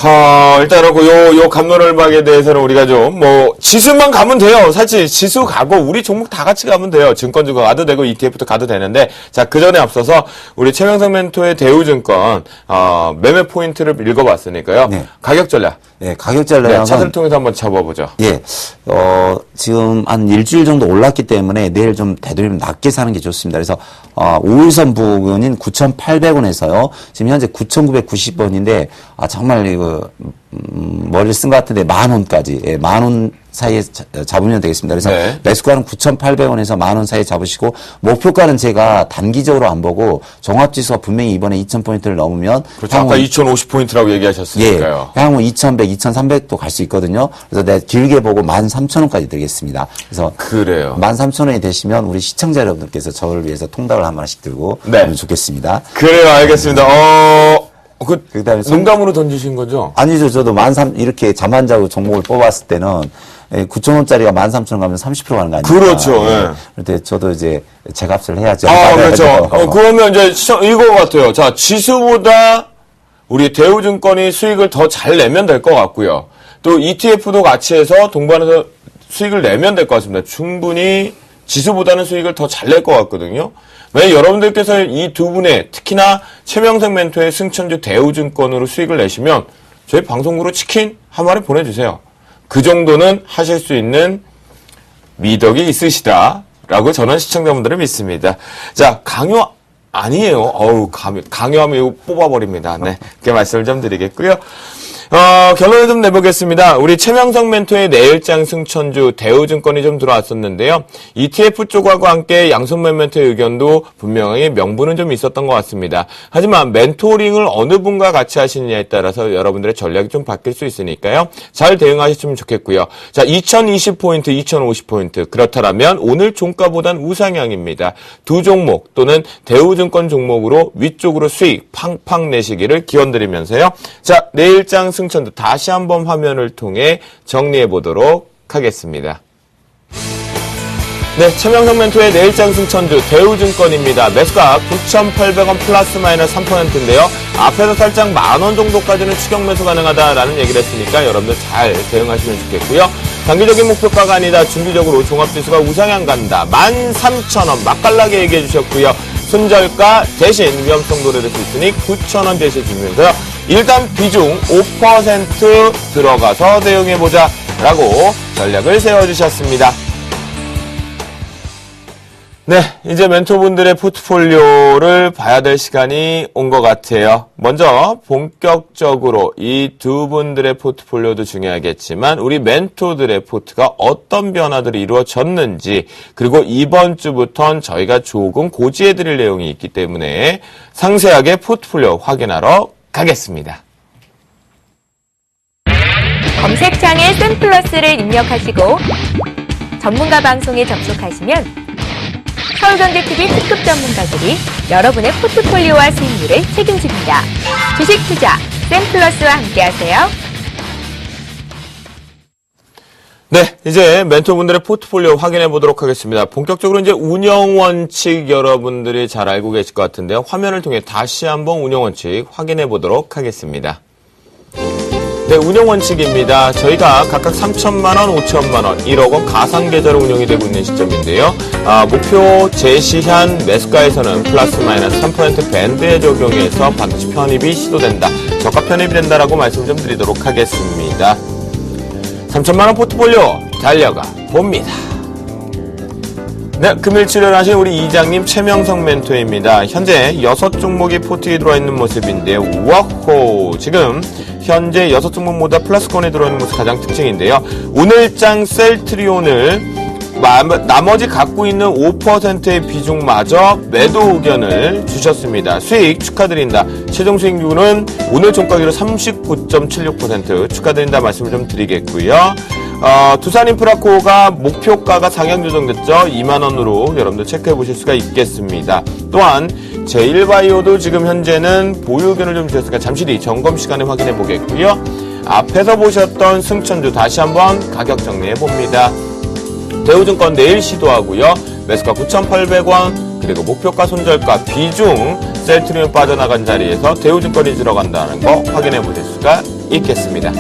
일단 요 감론을박에 대해서는 우리가 좀, 지수만 가면 돼요. 사실 지수 가고, 우리 종목 다 같이 가면 돼요. 증권주가 가도 되고, ETF도 가도 되는데, 자, 그 전에 앞서서, 우리 최명석 멘토의 대우증권, 매매 포인트를 읽어봤으니까요. 네. 가격 전략. 네, 가격 전략은 네, 차트를 통해서 한번 잡아보죠. 예, 지금 한 일주일 정도 올랐기 때문에 내일 좀 되도록 낮게 사는 게 좋습니다. 그래서 5일선 부근인 9,800원에서요. 지금 현재 9,990원인데 정말 이거 머리를 쓴 것 같은데 10,000원까지 10,000원 사이에 잡으면 되겠습니다. 그래서 네. 매수가는 9,800원에서 10,000원 사이에 잡으시고 목표가는 제가 단기적으로 안 보고 종합지수가 분명히 이번에 2,000포인트를 넘으면 그렇죠. 아까 2,050포인트라고 얘기하셨으니까요. 향후 2,100, 2,300도 갈 수 있거든요. 그래서 내가 길게 보고 13,000원까지 드리겠습니다. 그래서 그래요. 13,000원이 되시면 우리 시청자 여러분들께서 저를 위해서 통닭을 한 마리씩 들고 네. 오면 좋겠습니다. 그래요, 알겠습니다. 그다음에 농담으로 던지신 거죠? 아니죠. 저도 이렇게 잠 안 자고 종목을 뽑았을 때는 9,000원짜리가 13,000원 가면 30% 가는 거 아닙니까? 그렇죠, 예. 그런데 저도 이제 제 값을 해야죠. 그렇죠. 그러면 이제 이거 같아요. 자, 지수보다 우리 대우증권이 수익을 더 잘 내면 될 것 같고요. 또 ETF도 같이 해서 동반해서 수익을 내면 될 것 같습니다. 충분히 지수보다는 수익을 더 잘 낼 것 같거든요. 왜 여러분들께서 이 두 분의 특히나 최명석 멘토의 승천주 대우증권으로 수익을 내시면 저희 방송국으로 치킨 한 마리 보내주세요. 그 정도는 하실 수 있는 미덕이 있으시다라고 저는 시청자분들을 믿습니다. 자, 강요 아니에요. 강요하면 이거 뽑아버립니다. 네, 그렇게 말씀을 좀 드리겠고요. 결론을 좀 내보겠습니다. 우리 최명석 멘토의 내일장 승천주 대우증권이 좀 들어왔었는데요. ETF 쪽하고 함께 양손맨 멘토의 의견도 분명히 명분은 좀 있었던 것 같습니다. 하지만 멘토링을 어느 분과 같이 하시느냐에 따라서 여러분들의 전략이 좀 바뀔 수 있으니까요. 잘 대응하셨으면 좋겠고요. 자, 2020포인트, 2050포인트. 그렇다면 오늘 종가보단 우상향입니다. 두 종목 또는 대우증권 종목으로 위쪽으로 수익 팡팡 내시기를 기원드리면서요. 자, 내일장 승천주 다시 한번 화면을 통해 정리해 보도록 하겠습니다. 네, 최명석 멘토의 내일장 승천주 대우증권입니다. 매수가 9,800원 플러스 마이너스 3%인데요. 앞에서 살짝 10,000원 정도까지는 추격 매수 가능하다라는 얘기를 했으니까 여러분들 잘 대응하시면 좋겠고요. 단기적인 목표가가 아니다. 중기적으로 종합지수가 우상향 간다. 13,000원 맛깔나게 얘기해 주셨고요. 손절가 대신 위험성 노려낼 수 있으니 9,000원 대신 주면서요. 일단 비중 5% 들어가서 대응해보자 라고 전략을 세워주셨습니다. 네, 이제 멘토분들의 포트폴리오를 봐야 될 시간이 온 것 같아요. 먼저 본격적으로 이 두 분들의 포트폴리오도 중요하겠지만 우리 멘토들의 포트가 어떤 변화들이 이루어졌는지, 그리고 이번 주부터는 저희가 조금 고지해드릴 내용이 있기 때문에 상세하게 포트폴리오 확인하러 가겠습니다. 검색창에 샘플러스를 입력하시고 전문가 방송에 접속하시면 서울경제TV 특급 전문가들이 여러분의 포트폴리오와 수익률을 책임집니다. 주식 투자 샘플러스와 함께하세요. 네, 이제 멘토분들의 포트폴리오 확인해 보도록 하겠습니다. 본격적으로 이제 운영 원칙 여러분들이 잘 알고 계실 것 같은데요. 화면을 통해 다시 한번 운영 원칙 확인해 보도록 하겠습니다. 네, 운영 원칙입니다. 저희가 각각 3천만 원, 5천만 원, 1억 원 가상 계좌로 운영이 되고 있는 시점인데요. 목표 제시한 매수가에서는 플러스 마이너스 3% 밴드에 적용해서 반드시 편입이 시도된다. 저가 편입이 된다라고 말씀 좀 드리도록 하겠습니다. 3천만 원 포트폴리오 달려가 봅니다. 네, 금일 출연하신 우리 이장님 최명성 멘토입니다. 현재 6종목이 포트에 들어와 있는 모습인데요. 와호! 지금 현재 6종목 모두 플러스권에 들어있는 모습 가장 특징인데요. 오늘장 셀트리온을 나머지 갖고 있는 5%의 비중마저 매도 의견을 주셨습니다. 수익 축하드린다. 최종 수익률은 오늘 종가기로 39.76% 축하드린다 말씀을 좀 드리겠고요. 두산인프라코가 목표가가 상향 조정됐죠. 2만원으로 여러분들 체크해 보실 수가 있겠습니다. 또한 제일바이오도 지금 현재는 보유 의견을 좀 주셨으니까 잠시 뒤 점검 시간에 확인해 보겠고요. 앞에서 보셨던 승천주 다시 한번 가격 정리해 봅니다. 대우증권 내일 시도하고요. 매수가 9,800원 그리고 목표가 손절가 비중 셀트리온 빠져나간 자리에서 대우증권이 들어간다는 거 확인해 보실 수가 있겠습니다.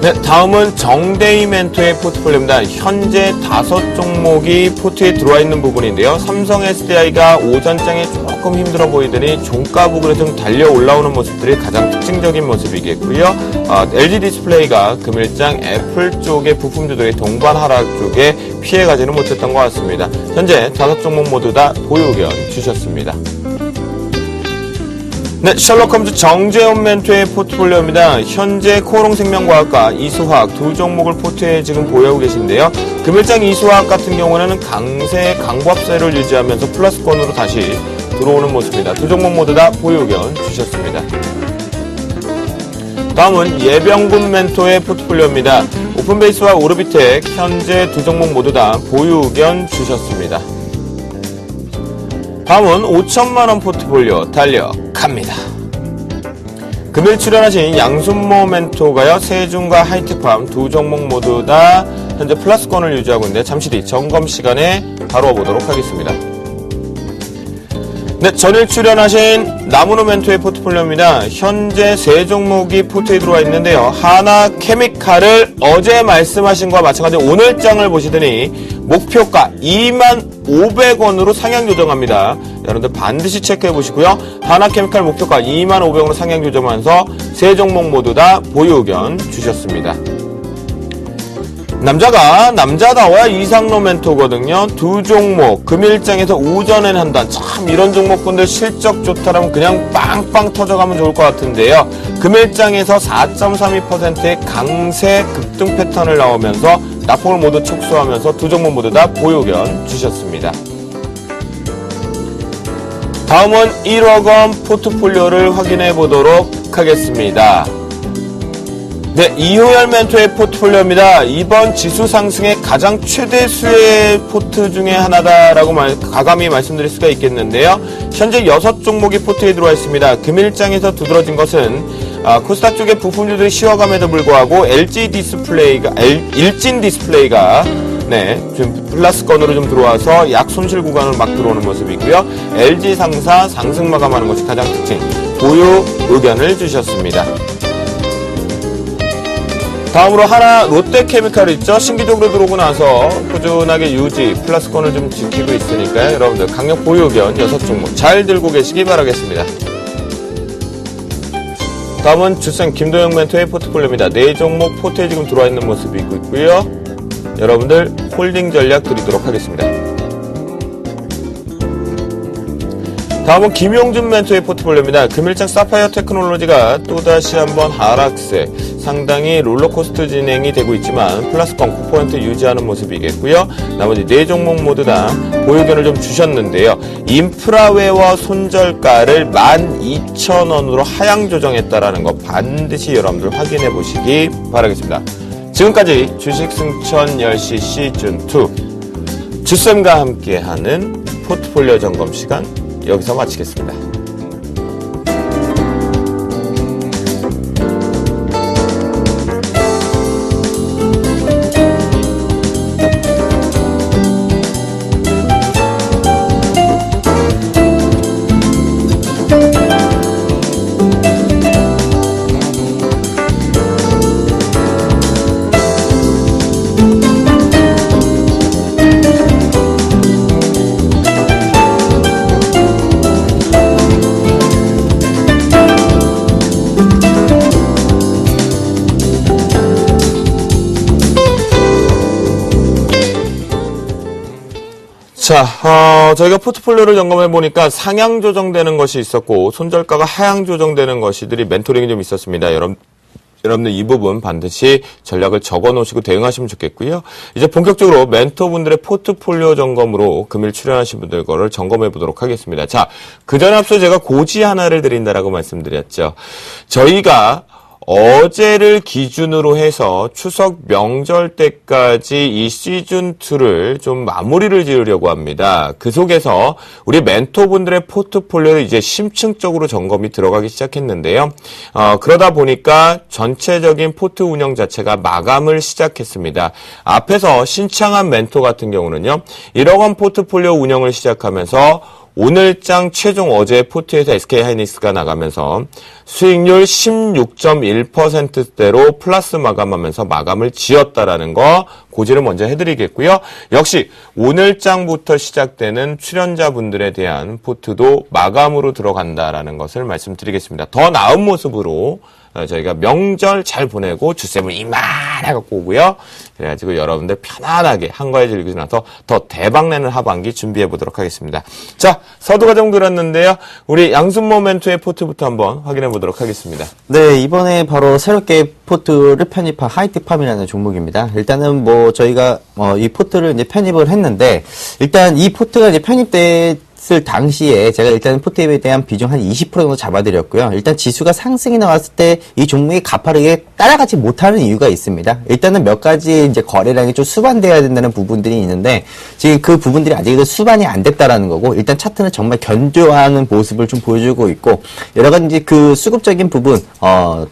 네, 다음은 정대희 멘토의 포트폴리오입니다. 현재 5종목이 포트에 들어와 있는 부분인데요. 삼성 SDI가 오전장에 조금 힘들어 보이더니 종가 부근에서 좀 달려 올라오는 모습들이 가장 특징적인 모습이겠고요. LG 디스플레이가 금일장 애플 쪽의 부품주들의 동반 하락 쪽에 피해가지는 못했던 것 같습니다. 현재 5종목 모두 다 보유 의견 주셨습니다. 네, 셜록홈즈 정재훈 멘토의 포트폴리오입니다. 현재 코롱생명과학과 이수화학 두 종목을 포트에 지금 보유하고 계신데요. 금일장 이수화학 같은 경우는 강보합세를 유지하면서 플러스권으로 다시 들어오는 모습입니다. 두 종목 모두 다 보유 의견 주셨습니다. 다음은 예병군 멘토의 포트폴리오입니다. 오픈베이스와 오르비텍 현재 두 종목 모두 다 보유 의견 주셨습니다. 다음은 5천만원 포트폴리오 달려갑니다. 금일 출연하신 양순모 멘토가요. 세준과 하이테크팜 두 종목 모두 다 현재 플러스권을 유지하고 있는데 잠시 뒤 점검 시간에 다뤄보도록 하겠습니다. 네, 전일 출연하신 나무노 멘토의 포트폴리오입니다. 현재 3종목이 포트에 들어와 있는데요. 하나케미칼을 어제 말씀하신 것과 마찬가지로 오늘장을 보시더니 목표가 25,500원으로 상향 조정합니다. 여러분들 반드시 체크해 보시고요. 하나케미칼 목표가 25,500원으로 상향 조정하면서 3종목 모두 다 보유 의견 주셨습니다. 남자가 남자다워야 이상로 멘토거든요. 두 종목 금일장에서 오전엔 한단 참 이런 종목군들 실적 좋다라면 그냥 빵빵 터져가면 좋을 것 같은데요. 금일장에서 4.32%의 강세 급등 패턴을 나오면서 낙폭을 모두 촉수하면서 두 종목 모두 다 보유 의견 주셨습니다. 다음은 1억원 포트폴리오를 확인해 보도록 하겠습니다. 네, 이호열 멘토의 포트폴리오입니다. 이번 지수 상승의 가장 최대 수의 포트 중에 하나다라고 가감히 말씀드릴 수가 있겠는데요. 현재 6종목이 포트에 들어와 있습니다. 금일장에서 두드러진 것은 코스닥 쪽의 부품주들이 쉬어감에도 불구하고 일진 디스플레이가 네, 좀 플러스권으로 좀 들어와서 약 손실 구간을 막 들어오는 모습이고요. LG 상사 상승 마감하는 것이 가장 특징. 보유 의견을 주셨습니다. 다음으로 하나 롯데케미칼 있죠. 신기적으로 들어오고 나서 꾸준하게 유지 플러스권을 좀 지키고 있으니까요. 여러분들 강력 보유 의견 6종목 잘 들고 계시기 바라겠습니다. 다음은 주생 김도영 멘토의 포트폴리오입니다. 4종목 포트에 지금 들어와 있는 모습이 있고요. 여러분들 홀딩 전략 드리도록 하겠습니다. 다음은 김용준 멘토의 포트폴리오입니다. 금일장 사파이어 테크놀로지가 또다시 한번 하락세 상당히 롤러코스터 진행이 되고 있지만 플러스권 9% 유지하는 모습이겠고요. 나머지 4종목 모두 다 보유 의견을 좀 주셨는데요. 인프라웨어 손절가를 12,000원으로 하향 조정했다라는 거 반드시 여러분들 확인해 보시기 바라겠습니다. 지금까지 주식승천 10시 시즌2 주쌤과 함께하는 포트폴리오 점검 시간 여기서 마치겠습니다. 자, 저희가 포트폴리오를 점검해 보니까 상향 조정되는 것이 있었고 손절가가 하향 조정되는 것이들이 멘토링이 좀 있었습니다. 여러분들 이 부분 반드시 전략을 적어 놓으시고 대응하시면 좋겠고요. 이제 본격적으로 멘토분들의 포트폴리오 점검으로 금일 출연하신 분들 거를 점검해 보도록 하겠습니다. 자, 그 전에 앞서 제가 고지 하나를 드린다라고 말씀드렸죠. 저희가 어제를 기준으로 해서 추석 명절 때까지 이 시즌2를 좀 마무리를 지으려고 합니다. 그 속에서 우리 멘토분들의 포트폴리오를 이제 심층적으로 점검이 들어가기 시작했는데요. 그러다 보니까 전체적인 포트 운영 자체가 마감을 시작했습니다. 앞에서 신창한 멘토 같은 경우는요. 1억 원 포트폴리오 운영을 시작하면서 오늘장 최종 어제 포트에서 SK하이닉스가 나가면서 수익률 16.1%대로 플러스 마감하면서 마감을 지었다라는 거 고지를 먼저 해드리겠고요. 역시 오늘장부터 시작되는 출연자분들에 대한 포트도 마감으로 들어간다라는 것을 말씀드리겠습니다. 더 나은 모습으로 저희가 명절 잘 보내고 주셈을 이만해 갖고 오고요. 그래가지고 여러분들 편안하게 한가해 즐기고 나서 더 대박내는 하반기 준비해 보도록 하겠습니다. 자, 서두가 좀 그렸는데요. 우리 양순모 멘토의 포트부터 한번 확인해 보도록 하겠습니다. 네, 이번에 바로 새롭게 포트를 편입한 하이테크팜이라는 종목입니다. 일단은 뭐 저희가 이 포트를 이제 편입을 했는데 일단 이 포트가 이제 편입됐을 당시에 제가 일단 포트에 대한 비중 한 20% 정도 잡아드렸고요. 일단 지수가 상승이 나왔을 때 이 종목이 가파르게 따라가지 못하는 이유가 있습니다. 일단은 몇 가지 이제 거래량이 좀 수반돼야 된다는 부분들이 있는데 지금 그 부분들이 아직은 수반이 안 됐다라는 거고 일단 차트는 정말 견조하는 모습을 좀 보여주고 있고 여러 가지 이제 그 수급적인 부분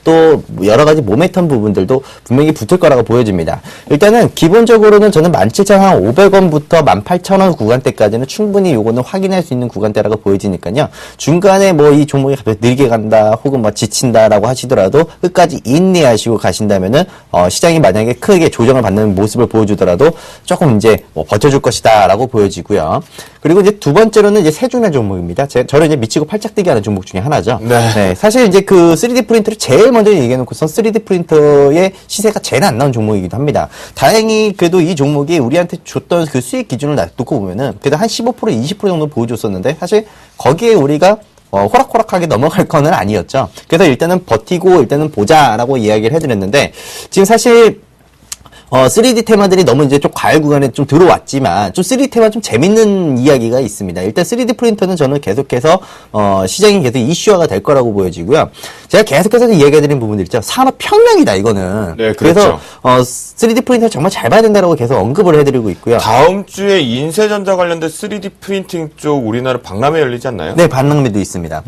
또 여러 가지 모멘텀 부분들도 분명히 붙을 거라고 보여집니다. 일단은 기본적으로는 저는 17,500원부터 18,000원 구간대까지는 충분히 요거는 확인할 수 있는 구간대라고 보여지니까요. 중간에 뭐 이 종목이 갑자기 느리게 간다 혹은 뭐 지친다라고 하시더라도 끝까지 인내하시고 가신다면은 시장이 만약에 크게 조정을 받는 모습을 보여주더라도 조금 이제 뭐 버텨줄 것이다라고 보여지고요. 그리고 이제 두 번째로는 이제 세준의 종목입니다. 저를 이제 미치고 팔짝뛰기 하는 종목 중에 하나죠. 네, 사실 이제 그 3D 프린터를 제일 먼저 얘기해놓고선 3D 프린터의 시세가 제일 안 나온 종목이기도 합니다. 다행히 그래도 이 종목이 우리한테 줬던 그 수익 기준을 놓고 보면은 그래도 한 15% 20% 정도 보여줬었는데 사실 거기에 우리가 호락호락하게 넘어갈 거는 아니었죠. 그래서 일단은 버티고 일단은 보자라고 이야기를 해드렸는데 지금 사실 3D 테마들이 너무 이제 좀 과열 구간에 좀 들어왔지만 좀 3D 테마 좀 재밌는 이야기가 있습니다. 일단 3D 프린터는 저는 계속해서 시장이 계속 이슈화가 될 거라고 보여지고요. 제가 계속해서 이야기해드린 부분들 있죠. 산업혁명이다 이거는. 네, 그렇죠. 그래서 3D 프린터 정말 잘 봐야 된다고 계속 언급을 해드리고 있고요. 다음 주에 인쇄전자 관련된 3D 프린팅 쪽 우리나라 박람회 열리지 않나요? 네, 박람회도 있습니다.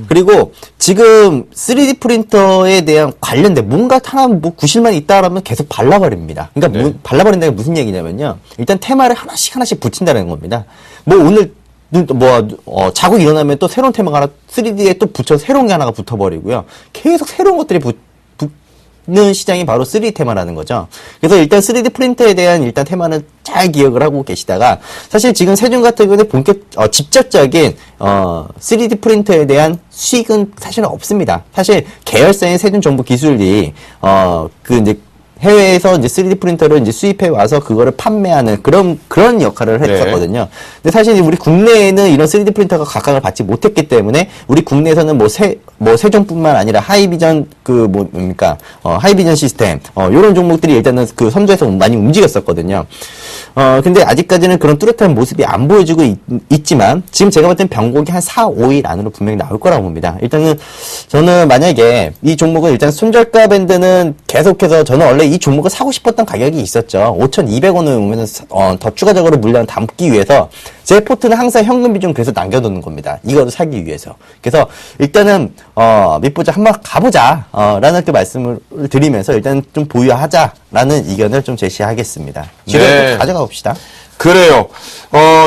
그리고 지금 3D 프린터에 대한 관련된 뭔가 하나 뭐 구실만 있다라면 계속 발라버립니다. 그러니까 네. 발라버린다는 게 무슨 얘기냐면요. 일단 테마를 하나씩 붙인다는 겁니다. 뭐 오늘 자고 일어나면 또 새로운 테마가 하나 3D에 또 붙여서 새로운 게 하나가 붙어버리고요. 계속 새로운 것들이 붙는 시장이 바로 3D 테마라는 거죠. 그래서 일단 3D 프린터에 대한 일단 테마는 잘 기억을 하고 계시다가 사실 지금 세준 같은 경우는 직접적인 3D 프린터에 대한 수익은 사실은 없습니다. 사실 계열사인 세준 정보 기술이 이제 해외에서 이제 3D 프린터를 이제 수입해 와서 그거를 판매하는 그런 역할을 했었거든요. 근데 사실 우리 국내에는 이런 3D 프린터가 각광을 받지 못했기 때문에 우리 국내에서는 세종뿐만 아니라 하이비전 하이비전 시스템 요런 종목들이 일단은 그 선두에서 많이 움직였었거든요. 근데 아직까지는 그런 뚜렷한 모습이 안 보여지고 있지만 지금 제가 볼 땐 변곡이 한 4, 5일 안으로 분명히 나올 거라고 봅니다. 일단은 저는 만약에 이 종목은 일단 손절가 밴드는 계속해서 저는 원래 이 종목을 사고 싶었던 가격이 있었죠. 5,200원을 오면 더 추가적으로 물량을 담기 위해서 제 포트는 항상 현금 비중 그래서 남겨두는 겁니다. 이거를 사기 위해서. 그래서 일단은 밑보자 한번 가보자 라는 그 말씀을 드리면서 일단 좀 보유하자라는 의견을 좀 제시하겠습니다. 지금 네. 가져가 봅시다. 그래요.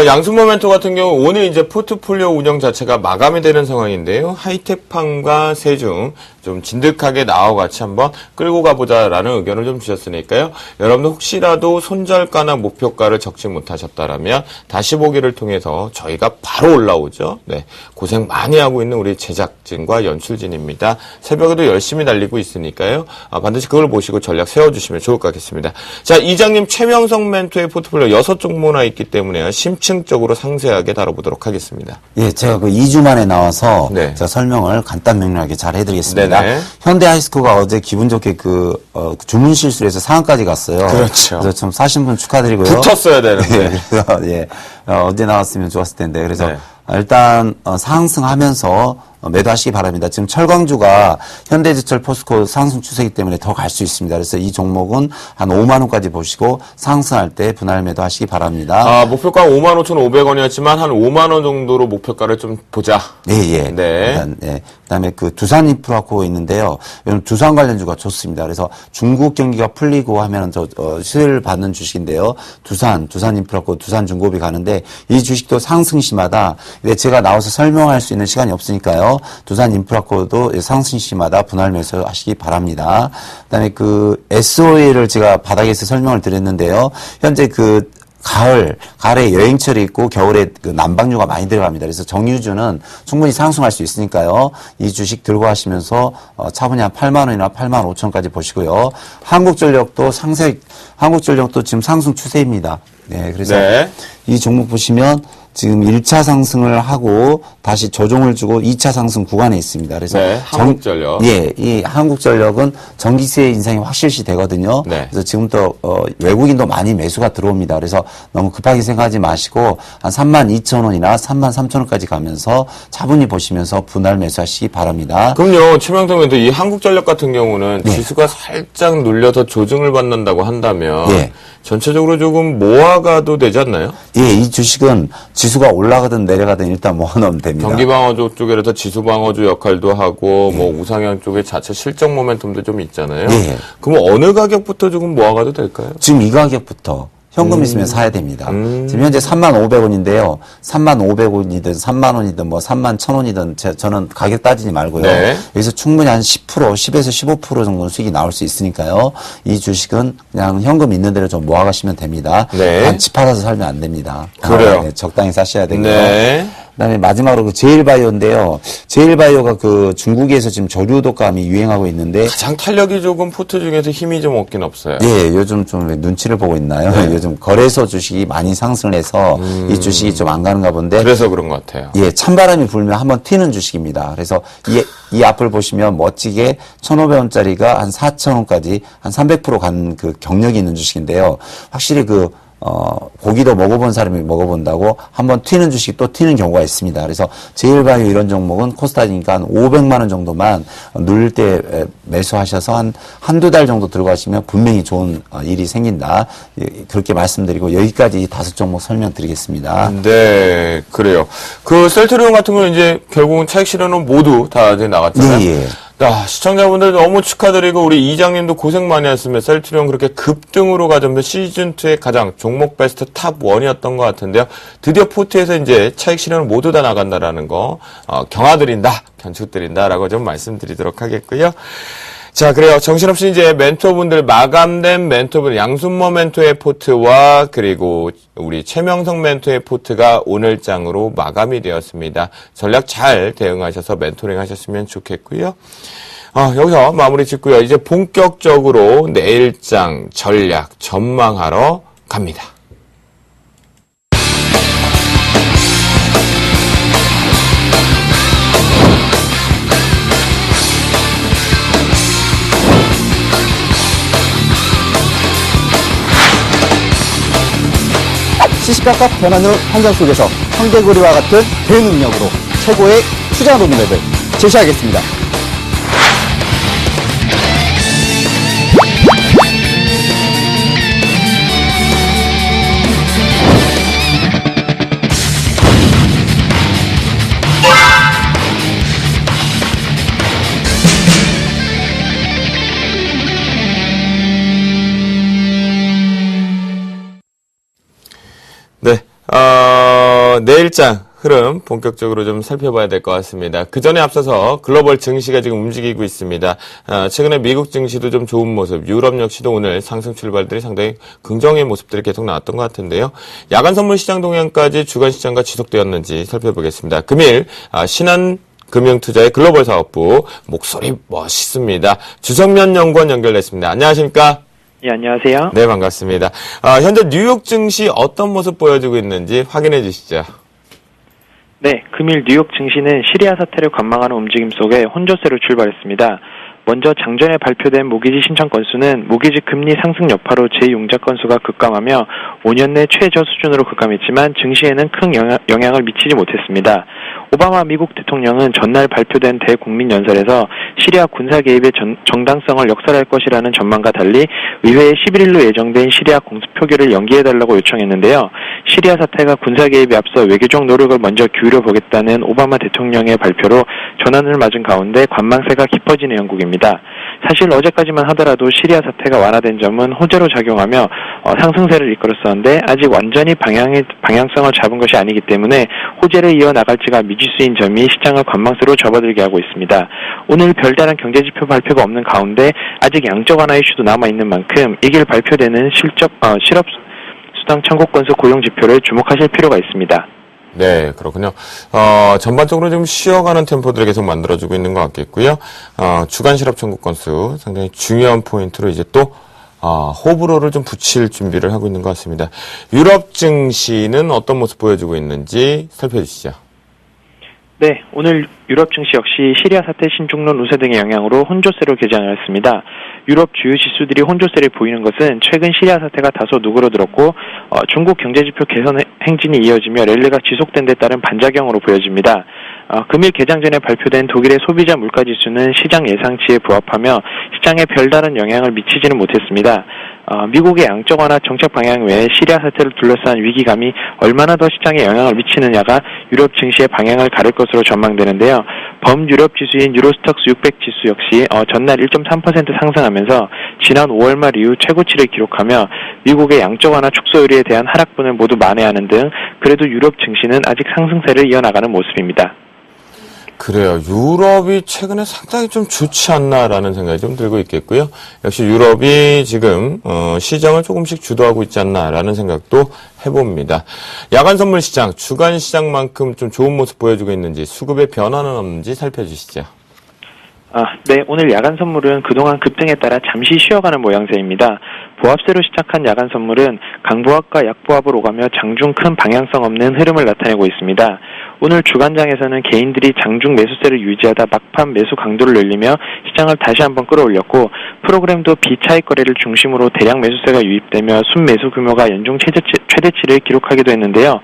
양순모 멘토 같은 경우 오늘 이제 포트폴리오 운영 자체가 마감이 되는 상황인데요. 하이텍팜과 세중 좀 진득하게 나와 같이 한번 끌고 가보자라는 의견을 좀 주셨으니까요. 여러분들 혹시라도 손절가나 목표가를 적지 못하셨다라면 다시 보기를 통해서 저희가 바로 올라오죠. 네, 고생 많이 하고 있는 우리 제작진과 연출진입니다. 새벽에도 열심히 달리고 있으니까요. 반드시 그걸 보시고 전략 세워주시면 좋을 것 같겠습니다. 자, 이장님 최명성 멘토의 포트폴리오 6종목나 있기 때문에 심층적으로 상세하게 다뤄보도록 하겠습니다. 예, 제가 그 2주 만에 나와서 네. 제가 설명을 간단 명료하게 잘 해드리겠습니다. 네네. 현대하이스코가 어제 기분 좋게 주문 실수해서 상한까지 갔어요. 그렇죠. 그래서 좀 사신 분 축하드리고요. 붙었어야 되는데. 예, 그래서 예, 어제 나왔으면 좋았을 텐데. 그래서 네. 일단 상승하면서 매도하시기 바랍니다. 지금 철광주가 현대제철, 포스코 상승 추세이기 때문에 더 갈 수 있습니다. 그래서 이 종목은 한 5만 원까지 보시고 상승할 때 분할 매도하시기 바랍니다. 목표가 55,500원이었지만 한 5만 원 정도로 목표가를 좀 보자. 예, 예. 네. 일단, 예. 그다음에 그 두산 인프라코 있는데요. 요즘 두산 관련주가 좋습니다. 그래서 중국 경기가 풀리고 하면은 수혜를 받는 주식인데요. 두산 인프라코, 두산 중공업이 가는데 이 주식도 상승시마다 근데 제가 나와서 설명할 수 있는 시간이 없으니까요. 두산 인프라코도 상승시마다 분할 매수하시기 바랍니다. 그다음에 그 SOA를 제가 바닥에서 설명을 드렸는데요. 현재 가을에 여행철이 있고 겨울에 그 난방류가 많이 들어갑니다. 그래서 정유주는 충분히 상승할 수 있으니까요. 이 주식 들고 하시면서 차분히 한 8만 원이나 8만 5천까지 보시고요. 한국전력도 지금 상승 추세입니다. 네, 그래서 네. 이 종목 보시면 지금 1차 상승을 하고 다시 조정을 주고 2차 상승 구간에 있습니다. 그래서 네, 한국전력. 예, 이 한국전력은 전기세 인상이 확실시 되거든요. 네. 그래서 지금도 외국인도 많이 매수가 들어옵니다. 그래서 너무 급하게 생각하지 마시고 한 32,000원이나 33,000원까지 가면서 차분히 보시면서 분할 매수하시기 바랍니다. 그럼요, 최명성 멘토 이 한국전력 같은 경우는 네. 지수가 살짝 눌려서 조정을 받는다고 한다면 예. 전체적으로 조금 모아가도 되지 않나요? 예, 이 주식은 지수가 올라가든 내려가든 일단 모아놓으면 됩니다. 경기방어주 쪽에서 지수방어주 역할도 하고 뭐 우상향 쪽에 자체 실적 모멘텀도 좀 있잖아요. 예. 그럼 어느 가격부터 조금 모아가도 될까요? 지금 이 가격부터 현금 있으면 사야 됩니다. 지금 현재 35,500원인데요. 35,500원이든 30,000원이든 뭐 31,000원이든 저는 가격 따지지 말고요. 네. 여기서 충분히 한 10에서 15% 정도는 수익이 나올 수 있으니까요. 이 주식은 그냥 현금 있는 대로 좀 모아가시면 됩니다. 네. 단치 팔아서 살면 안 됩니다. 그래요. 네, 적당히 사셔야 되고요. 네. 그다음에 마지막으로 그 제일바이오인데요. 제일바이오가 그 중국에서 지금 저류 독감이 유행하고 있는데 가장 탄력이 조금 포트 중에서 힘이 좀 없긴 없어요. 예, 요즘 좀 왜 눈치를 보고 있나요? 네. 요즘 거래소 주식이 많이 상승을 해서 이 주식이 좀 안 가는가 본데. 그래서 그런 것 같아요. 예, 찬바람이 불면 한번 튀는 주식입니다. 그래서 이 앞을 보시면 멋지게 1,500원짜리가 한 4,000원까지 한 300% 간 그 경력이 있는 주식인데요. 확실히 고기도 먹어본 사람이 먹어본다고 한번 튀는 주식이 또 튀는 경우가 있습니다. 그래서 제일바이오 이런 종목은 코스닥이니까 한 500만 원 정도만 누릴 때 매수하셔서 한두 달 정도 들고 가시면 분명히 좋은 일이 생긴다. 그렇게 말씀드리고 여기까지 5종목 설명드리겠습니다. 네, 그래요. 그 셀트리온 같은 경우는 이제 결국은 차익 실현은 모두 다 이제 나갔잖아요. 예, 예. 시청자분들 너무 축하드리고 우리 이장님도 고생 많이 했으면 셀트리온 그렇게 급등으로 가자면 시즌2의 가장 종목 베스트 탑 1이었던 것 같은데요. 드디어 포트에서 이제 차익 실현을 모두 다 나간다라는 거 경화드린다, 견축드린다라고 좀 말씀드리도록 하겠고요. 자, 그래요. 정신없이 이제 멘토분들, 마감된 멘토분, 양순모 멘토의 포트와 그리고 우리 최명성 멘토의 포트가 오늘 장으로 마감이 되었습니다. 전략 잘 대응하셔서 멘토링 하셨으면 좋겠고요. 여기서 마무리 짓고요. 이제 본격적으로 내일장 전략 전망하러 갑니다. 시시각각 변하는 환경 속에서 황제고리와 같은 대능력으로 최고의 투자 로드맵을 제시하겠습니다. 네, 내일장 흐름 본격적으로 좀 살펴봐야 될 것 같습니다. 그 전에 앞서서 글로벌 증시가 지금 움직이고 있습니다. 최근에 미국 증시도 좀 좋은 모습, 유럽 역시도 오늘 상승 출발들이 상당히 긍정의 모습들이 계속 나왔던 것 같은데요. 야간 선물 시장 동향까지 주간 시장과 지속되었는지 살펴보겠습니다. 금일 신한금융투자의 글로벌 사업부 목소리 멋있습니다. 주성면 연구원 연결됐습니다. 안녕하십니까? 예, 안녕하세요. 네, 반갑습니다. 현재 뉴욕 증시 어떤 모습 보여주고 있는지 확인해 주시죠. 네, 금일 뉴욕 증시는 시리아 사태를 관망하는 움직임 속에 혼조세로 출발했습니다. 먼저 장전에 발표된 모기지 신청 건수는 모기지 금리 상승 여파로 재융자 건수가 급감하며 5년 내 최저 수준으로 급감했지만 증시에는 큰 영향을 미치지 못했습니다. 오바마 미국 대통령은 전날 발표된 대국민 연설에서 시리아 군사 개입의 정당성을 역설할 것이라는 전망과 달리 의회에 11일로 예정된 시리아 공습 표결을 연기해달라고 요청했는데요. 시리아 사태가 군사 개입에 앞서 외교적 노력을 먼저 기울여 보겠다는 오바마 대통령의 발표로 전환을 맞은 가운데 관망세가 깊어지는 영국입니다. 사실 어제까지만 하더라도 시리아 사태가 완화된 점은 호재로 작용하며 상승세를 이끌었었는데 아직 완전히 방향성을 잡은 것이 아니기 때문에 호재를 이어나갈지가 미지수인 점이 시장을 관망세로 접어들게 하고 있습니다. 오늘 별다른 경제지표 발표가 없는 가운데 아직 양적 완화 이슈도 남아있는 만큼 이길 발표되는 실업수당 청구 건수 고용지표를 주목하실 필요가 있습니다. 네, 그렇군요. 전반적으로 좀 쉬어가는 템포들을 계속 만들어주고 있는 것 같겠고요. 주간 실업 청구 건수 상당히 중요한 포인트로 이제 또 호불호를 좀 붙일 준비를 하고 있는 것 같습니다. 유럽 증시는 어떤 모습 보여주고 있는지 살펴주시죠. 네, 오늘 유럽 증시 역시 시리아 사태 신중론 우세 등의 영향으로 혼조세로 개장했습니다. 유럽 주요 지수들이 혼조세를 보이는 것은 최근 시리아 사태가 다소 누그러들었고 중국 경제지표 개선 행진이 이어지며 랠리가 지속된 데 따른 반작용으로 보여집니다. 금일 개장 전에 발표된 독일의 소비자 물가지수는 시장 예상치에 부합하며 시장에 별다른 영향을 미치지는 못했습니다. 미국의 양적 완화 정책 방향 외에 시리아 사태를 둘러싼 위기감이 얼마나 더 시장에 영향을 미치느냐가 유럽 증시의 방향을 가를 것으로 전망되는데요. 범유럽 지수인 유로스톡스 600 지수 역시 전날 1.3% 상승하면서 지난 5월 말 이후 최고치를 기록하며 미국의 양적 완화 축소율에 대한 하락분을 모두 만회하는 등 그래도 유럽 증시는 아직 상승세를 이어나가는 모습입니다. 그래요. 유럽이 최근에 상당히 좀 좋지 않나라는 생각이 좀 들고 있겠고요. 역시 유럽이 지금 시장을 조금씩 주도하고 있지 않나라는 생각도 해봅니다. 야간 선물 시장, 주간 시장만큼 좀 좋은 모습 보여주고 있는지 수급의 변화는 없는지 살펴주시죠. 네, 오늘 야간 선물은 그동안 급등에 따라 잠시 쉬어가는 모양새입니다. 보합세로 시작한 야간 선물은 강보합과 약보합을 오가며 장중 큰 방향성 없는 흐름을 나타내고 있습니다. 오늘 주간장에서는 개인들이 장중 매수세를 유지하다 막판 매수 강도를 늘리며 시장을 다시 한번 끌어올렸고 프로그램도 비차익 거래를 중심으로 대량 매수세가 유입되며 순매수 규모가 연중 최대치를 기록하기도 했는데요.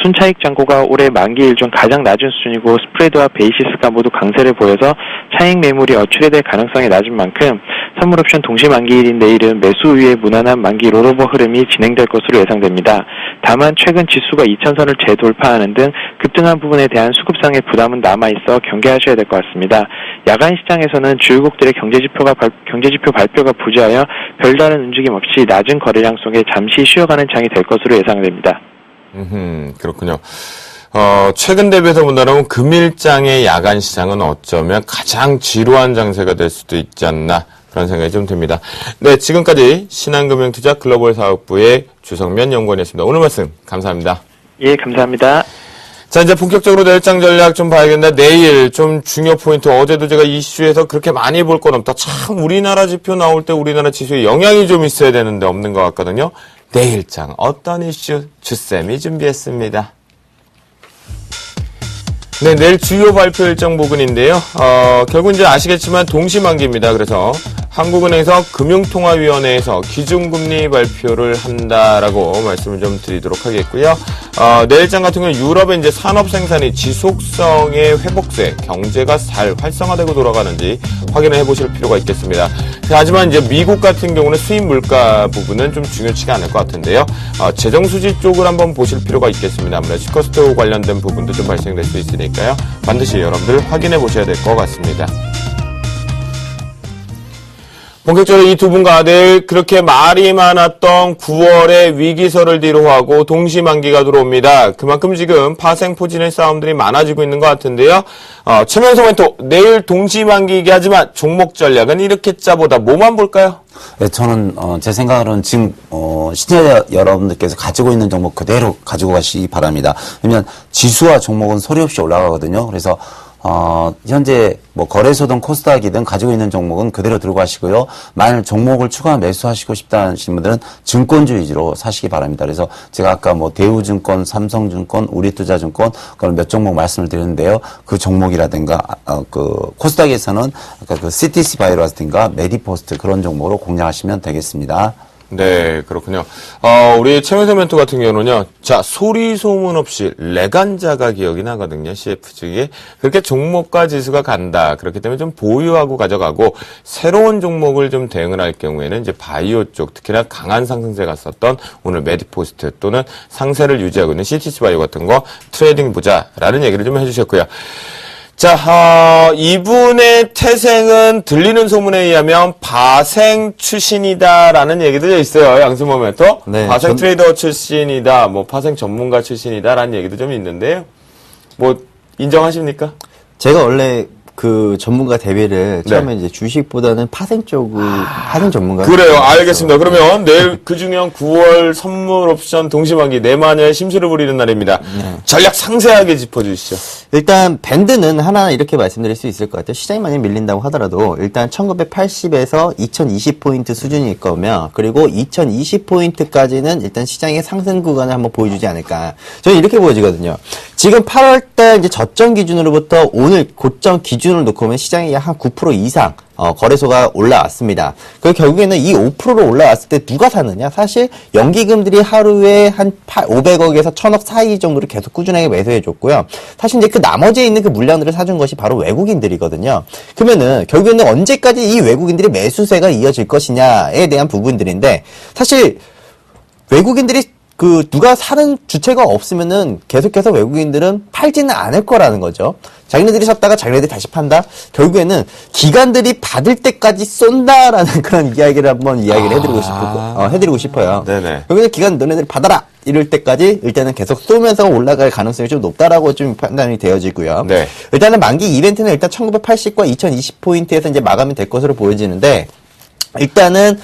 순차익 잔고가 올해 만기일 중 가장 낮은 수준이고 스프레드와 베이시스가 모두 강세를 보여서 차익 매물이 어출이 될 가능성이 낮은 만큼 선물옵션 동시 만기일인 내일은 매수 위에 무난한 만기 롤오버 흐름이 진행될 것으로 예상됩니다. 다만 최근 지수가 2000선을 재돌파하는 등 급등한 부분에 대한 수급상의 부담은 남아있어 경계하셔야 될 것 같습니다. 야간 시장에서는 주요국들의 경제지표 발표가 부재하여 별다른 움직임 없이 낮은 거래량 속에 잠시 쉬어가는 장이 될 것으로 예상됩니다. 그렇군요. 최근 대비해서 본다면 금일장의 야간 시장은 어쩌면 가장 지루한 장세가 될 수도 있지 않나 그런 생각이 좀 듭니다. 네, 지금까지 신한금융투자 글로벌 사업부의 주성면 연구원이었습니다. 오늘 말씀 감사합니다. 예, 감사합니다. 자, 이제 본격적으로 내일장 전략 좀 봐야겠는데 내일 좀 중요 포인트 어제도 제가 이슈에서 그렇게 많이 볼 건 없다. 참 우리나라 지표 나올 때 우리나라 지수에 영향이 좀 있어야 되는데 없는 것 같거든요. 내일장 어떤 이슈 주쌤이 준비했습니다. 네, 내일 주요 발표 일정 부분인데요. 결국 이제 아시겠지만 동시만기입니다. 그래서 한국은행에서 금융통화위원회에서 기준금리 발표를 한다라고 말씀을 좀 드리도록 하겠고요. 내일장 같은 경우는 유럽의 이제 산업 생산이 지속성의 회복세, 경제가 잘 활성화되고 돌아가는지 확인을 해보실 필요가 있겠습니다. 하지만 이제 미국 같은 경우는 수입 물가 부분은 좀 중요치가 않을 것 같은데요. 재정 수지 쪽을 한번 보실 필요가 있겠습니다. 아무래도 시커스트 관련된 부분도 좀 발생될 수 있으니까요. 반드시 여러분들 확인해 보셔야 될 것 같습니다. 본격적으로 이 두 분과 내일 그렇게 말이 많았던 9월의 위기설을 뒤로하고 동시만기가 들어옵니다. 그만큼 지금 파생포진의 싸움들이 많아지고 있는 것 같은데요. 최명성 멘토, 내일 동시만기이긴 하지만 종목 전략은 이렇게 짜보다 뭐만 볼까요? 네, 저는 제 생각으로는 지금 시청자 여러분들께서 가지고 있는 종목 그대로 가지고 가시기 바랍니다. 왜냐면 지수와 종목은 소리 없이 올라가거든요. 그래서 현재 뭐 거래소든 코스닥이든 가지고 있는 종목은 그대로 들고 가시고요. 만일 종목을 추가 매수하시고 싶다 하시는 분들은 증권주 위주로 사시기 바랍니다. 그래서 제가 아까 뭐 대우증권, 삼성증권, 우리투자증권 그런 몇 종목 말씀을 드렸는데요. 그 종목이라든가 그 코스닥에서는 아까 그 CTC 바이오라든가 메디포스트 그런 종목으로 공략하시면 되겠습니다. 네, 그렇군요. 우리 최명선 멘토 같은 경우는요, 자, 소리 소문 없이 레간자가 기억이 나거든요, CF증이. 그렇게 종목과 지수가 간다. 그렇기 때문에 좀 보유하고 가져가고, 새로운 종목을 좀 대응을 할 경우에는 이제 바이오 쪽, 특히나 강한 상승세 갔었던 오늘 메디포스트 또는 상세를 유지하고 있는 CTC 바이오 같은 거 트레이딩 보자라는 얘기를 좀 해주셨고요. 자, 이분의 태생은 들리는 소문에 의하면 파생 출신이다라는 얘기도 있어요. 양승모 멘토. 네, 파생 트레이더 출신이다, 뭐 파생 전문가 출신이다라는 얘기도 좀 있는데요. 뭐 인정하십니까? 제가 원래 그 전문가 대회를 처음에 이제 주식보다는 파생 쪽을 파생 전문가. 그래요. 알겠습니다. 그러면 내일 그중에 9월 선물 옵션 동시만기 내마녀의 심술을 부리는 날입니다. 전략 상세하게 짚어주시죠. 일단 밴드는 하나 이렇게 말씀드릴 수 있을 것 같아요. 시장이 많이 밀린다고 하더라도 일단 1980에서 2020포인트 수준일 거며, 그리고 2020포인트까지는 일단 시장의 상승 구간을 한번 보여주지 않을까. 저는 이렇게 보여지거든요. 지금 8월달 이제 저점 기준으로부터 오늘 고점 기준을 놓고 보면 시장이 한 9% 이상 거래소가 올라왔습니다. 그 결국에는 이 5%로 올라왔을 때 누가 사느냐? 사실 연기금들이 하루에 한 500억에서 1000억 사이 정도를 계속 꾸준하게 매수해줬고요. 사실 이제 그 나머지에 있는 그 물량들을 사준 것이 바로 외국인들이거든요. 그러면은 결국에는 언제까지 이 외국인들이 매수세가 이어질 것이냐에 대한 부분들인데, 사실 외국인들이 누가 사는 주체가 없으면은 계속해서 외국인들은 팔지는 않을 거라는 거죠. 자기네들이 샀다가 자기네들이 다시 판다? 결국에는 기관들이 받을 때까지 쏜다라는 그런 이야기를 한번 이야기를 해드리고 싶어요. 네네. 결국에는 기관 너네들이 받아라! 이럴 때까지 일단은 계속 쏘면서 올라갈 가능성이 좀 높다라고 좀 판단이 되어지고요. 네. 일단은 만기 이벤트는 일단 1980과 2020포인트에서 이제 마감이 될 것으로 보여지는데, 일단은,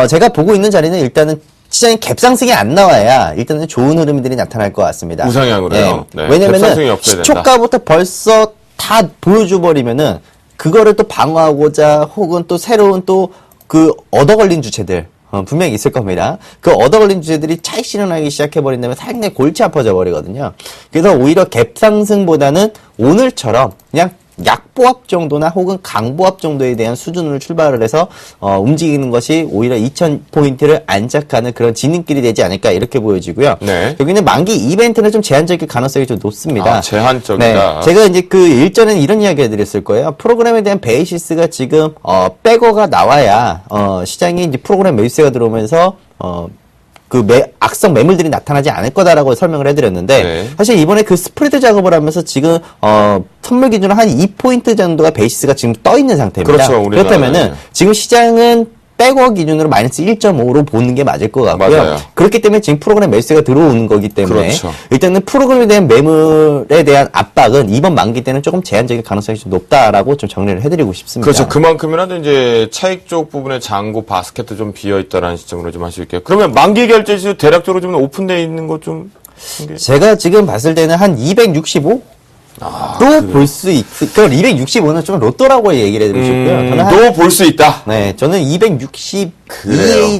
제가 보고 있는 자리는 일단은 시장이 갭상승이 안 나와야 일단은 좋은 흐름들이 나타날 것 같습니다. 우상향으로요. 네. 네. 왜냐면은 갭상승이 없어야 된다. 시초가부터 벌써 다 보여줘 버리면은 그거를 또 방어하고자 혹은 또 새로운 또 그 얻어 걸린 주체들 분명히 있을 겁니다. 그 얻어 걸린 주체들이 차익 실현하기 시작해 버린다면 상당히 골치 아파져 버리거든요. 그래서 오히려 갭상승보다는 오늘처럼 그냥 약보합 정도나 혹은 강보합 정도에 대한 수준으로 출발을 해서 움직이는 것이 오히려 2000포인트를 안착하는 그런 지름길이 되지 않을까 이렇게 보여지고요. 네. 여기는 만기 이벤트는 좀 제한적일 가능성이 좀 높습니다. 제한적이다. 네. 제가 이제 그 일전엔 이런 이야기 해드렸을 거예요. 프로그램에 대한 베이시스가 지금 백어가 나와야 시장이 이제 프로그램 매수세가 들어오면서 악성 매물들이 나타나지 않을 거다라고 설명을 해드렸는데, 네. 사실 이번에 그 스프레드 작업을 하면서 지금, 선물 기준으로 한 2포인트 정도가 베이시스가 지금 떠 있는 상태입니다. 그렇죠, 우리나라는. 그렇다면은, 지금 시장은 백어 기준으로 마이너스 1.5로 보는 게 맞을 것 같고요. 맞아요. 그렇기 때문에 지금 프로그램 매수가 들어오는 거기 때문에 그렇죠. 일단은 프로그램에 대한 매물에 대한 압박은 이번 만기 때는 조금 제한적인 가능성이 좀 높다라고 좀 정리를 해드리고 싶습니다. 그렇죠. 그만큼이라도 이제 차익 쪽 부분에 잔고 바스켓도 좀 비어 있다라는 시점으로 좀 할 수 있게요. 그러면 만기 결제지수 대략적으로 좀 오픈되어 있는 것 좀. 제가 지금 봤을 때는 한 265? 또 볼 수 그럼 265는 좀 로또라고 얘기를 해드리고 싶고요. 저는 또 볼 수 있다. 네, 저는 262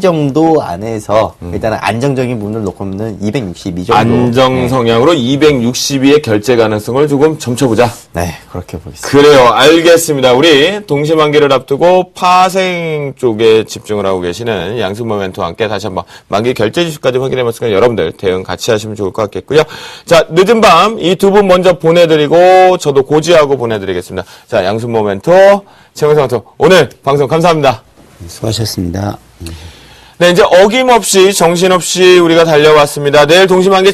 정도 안에서 일단은 안정적인 부분을 놓고는 262 정도. 안정 성향으로 262의 결제 가능성을 조금 점쳐보자. 네, 그렇게 보겠습니다. 그래요. 알겠습니다. 우리 동시만기를 앞두고 파생 쪽에 집중을 하고 계시는 양승모 멘토와 함께 다시 한번 만기 결제 지수까지 확인해봤으니까 여러분들 대응 같이 하시면 좋을 것 같겠고요. 자, 늦은 밤 이 두 분 먼저 보내드리고 저도 고지하고 보내드리겠습니다. 자, 양승모 멘토, 최명성 멘토 오늘 방송 감사합니다. 수고하셨습니다. 네, 이제 어김없이 정신없이 우리가 달려왔습니다. 내일 동시만개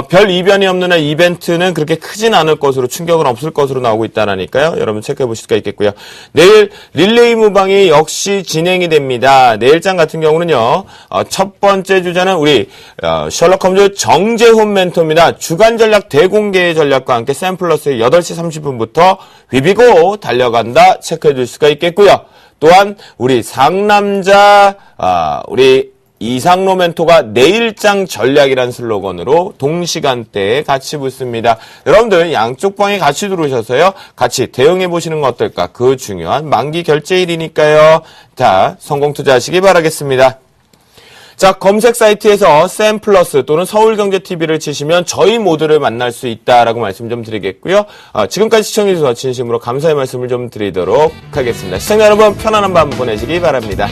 별 이변이 없는 날 이벤트는 그렇게 크진 않을 것으로, 충격은 없을 것으로 나오고 있다라니까요. 여러분 체크해 보실 수가 있겠고요. 내일 릴레이 무방이 역시 진행이 됩니다. 내일장 같은 경우는요, 첫 번째 주자는 우리 셜록 홈즈 정재훈 멘토입니다. 주간 전략 대공개의 전략과 함께 샘플러스의 8시 30분부터 비비고 달려간다 체크해 줄 수가 있겠고요. 또한 우리 상남자 우리 이상로 멘토가 내일장 전략이란 슬로건으로 동시간대에 같이 붙습니다. 여러분들 양쪽 방에 같이 들어오셔서요. 같이 대응해 보시는 거 어떨까? 그 중요한 만기 결제일이니까요. 자, 성공 투자하시기 바라겠습니다. 자, 검색 사이트에서 샘플러스 또는 서울경제TV를 치시면 저희 모두를 만날 수 있다라고 말씀 좀 드리겠고요. 지금까지 시청해 주셔서 진심으로 감사의 말씀을 좀 드리도록 하겠습니다. 시청자 여러분, 편안한 밤 보내시기 바랍니다.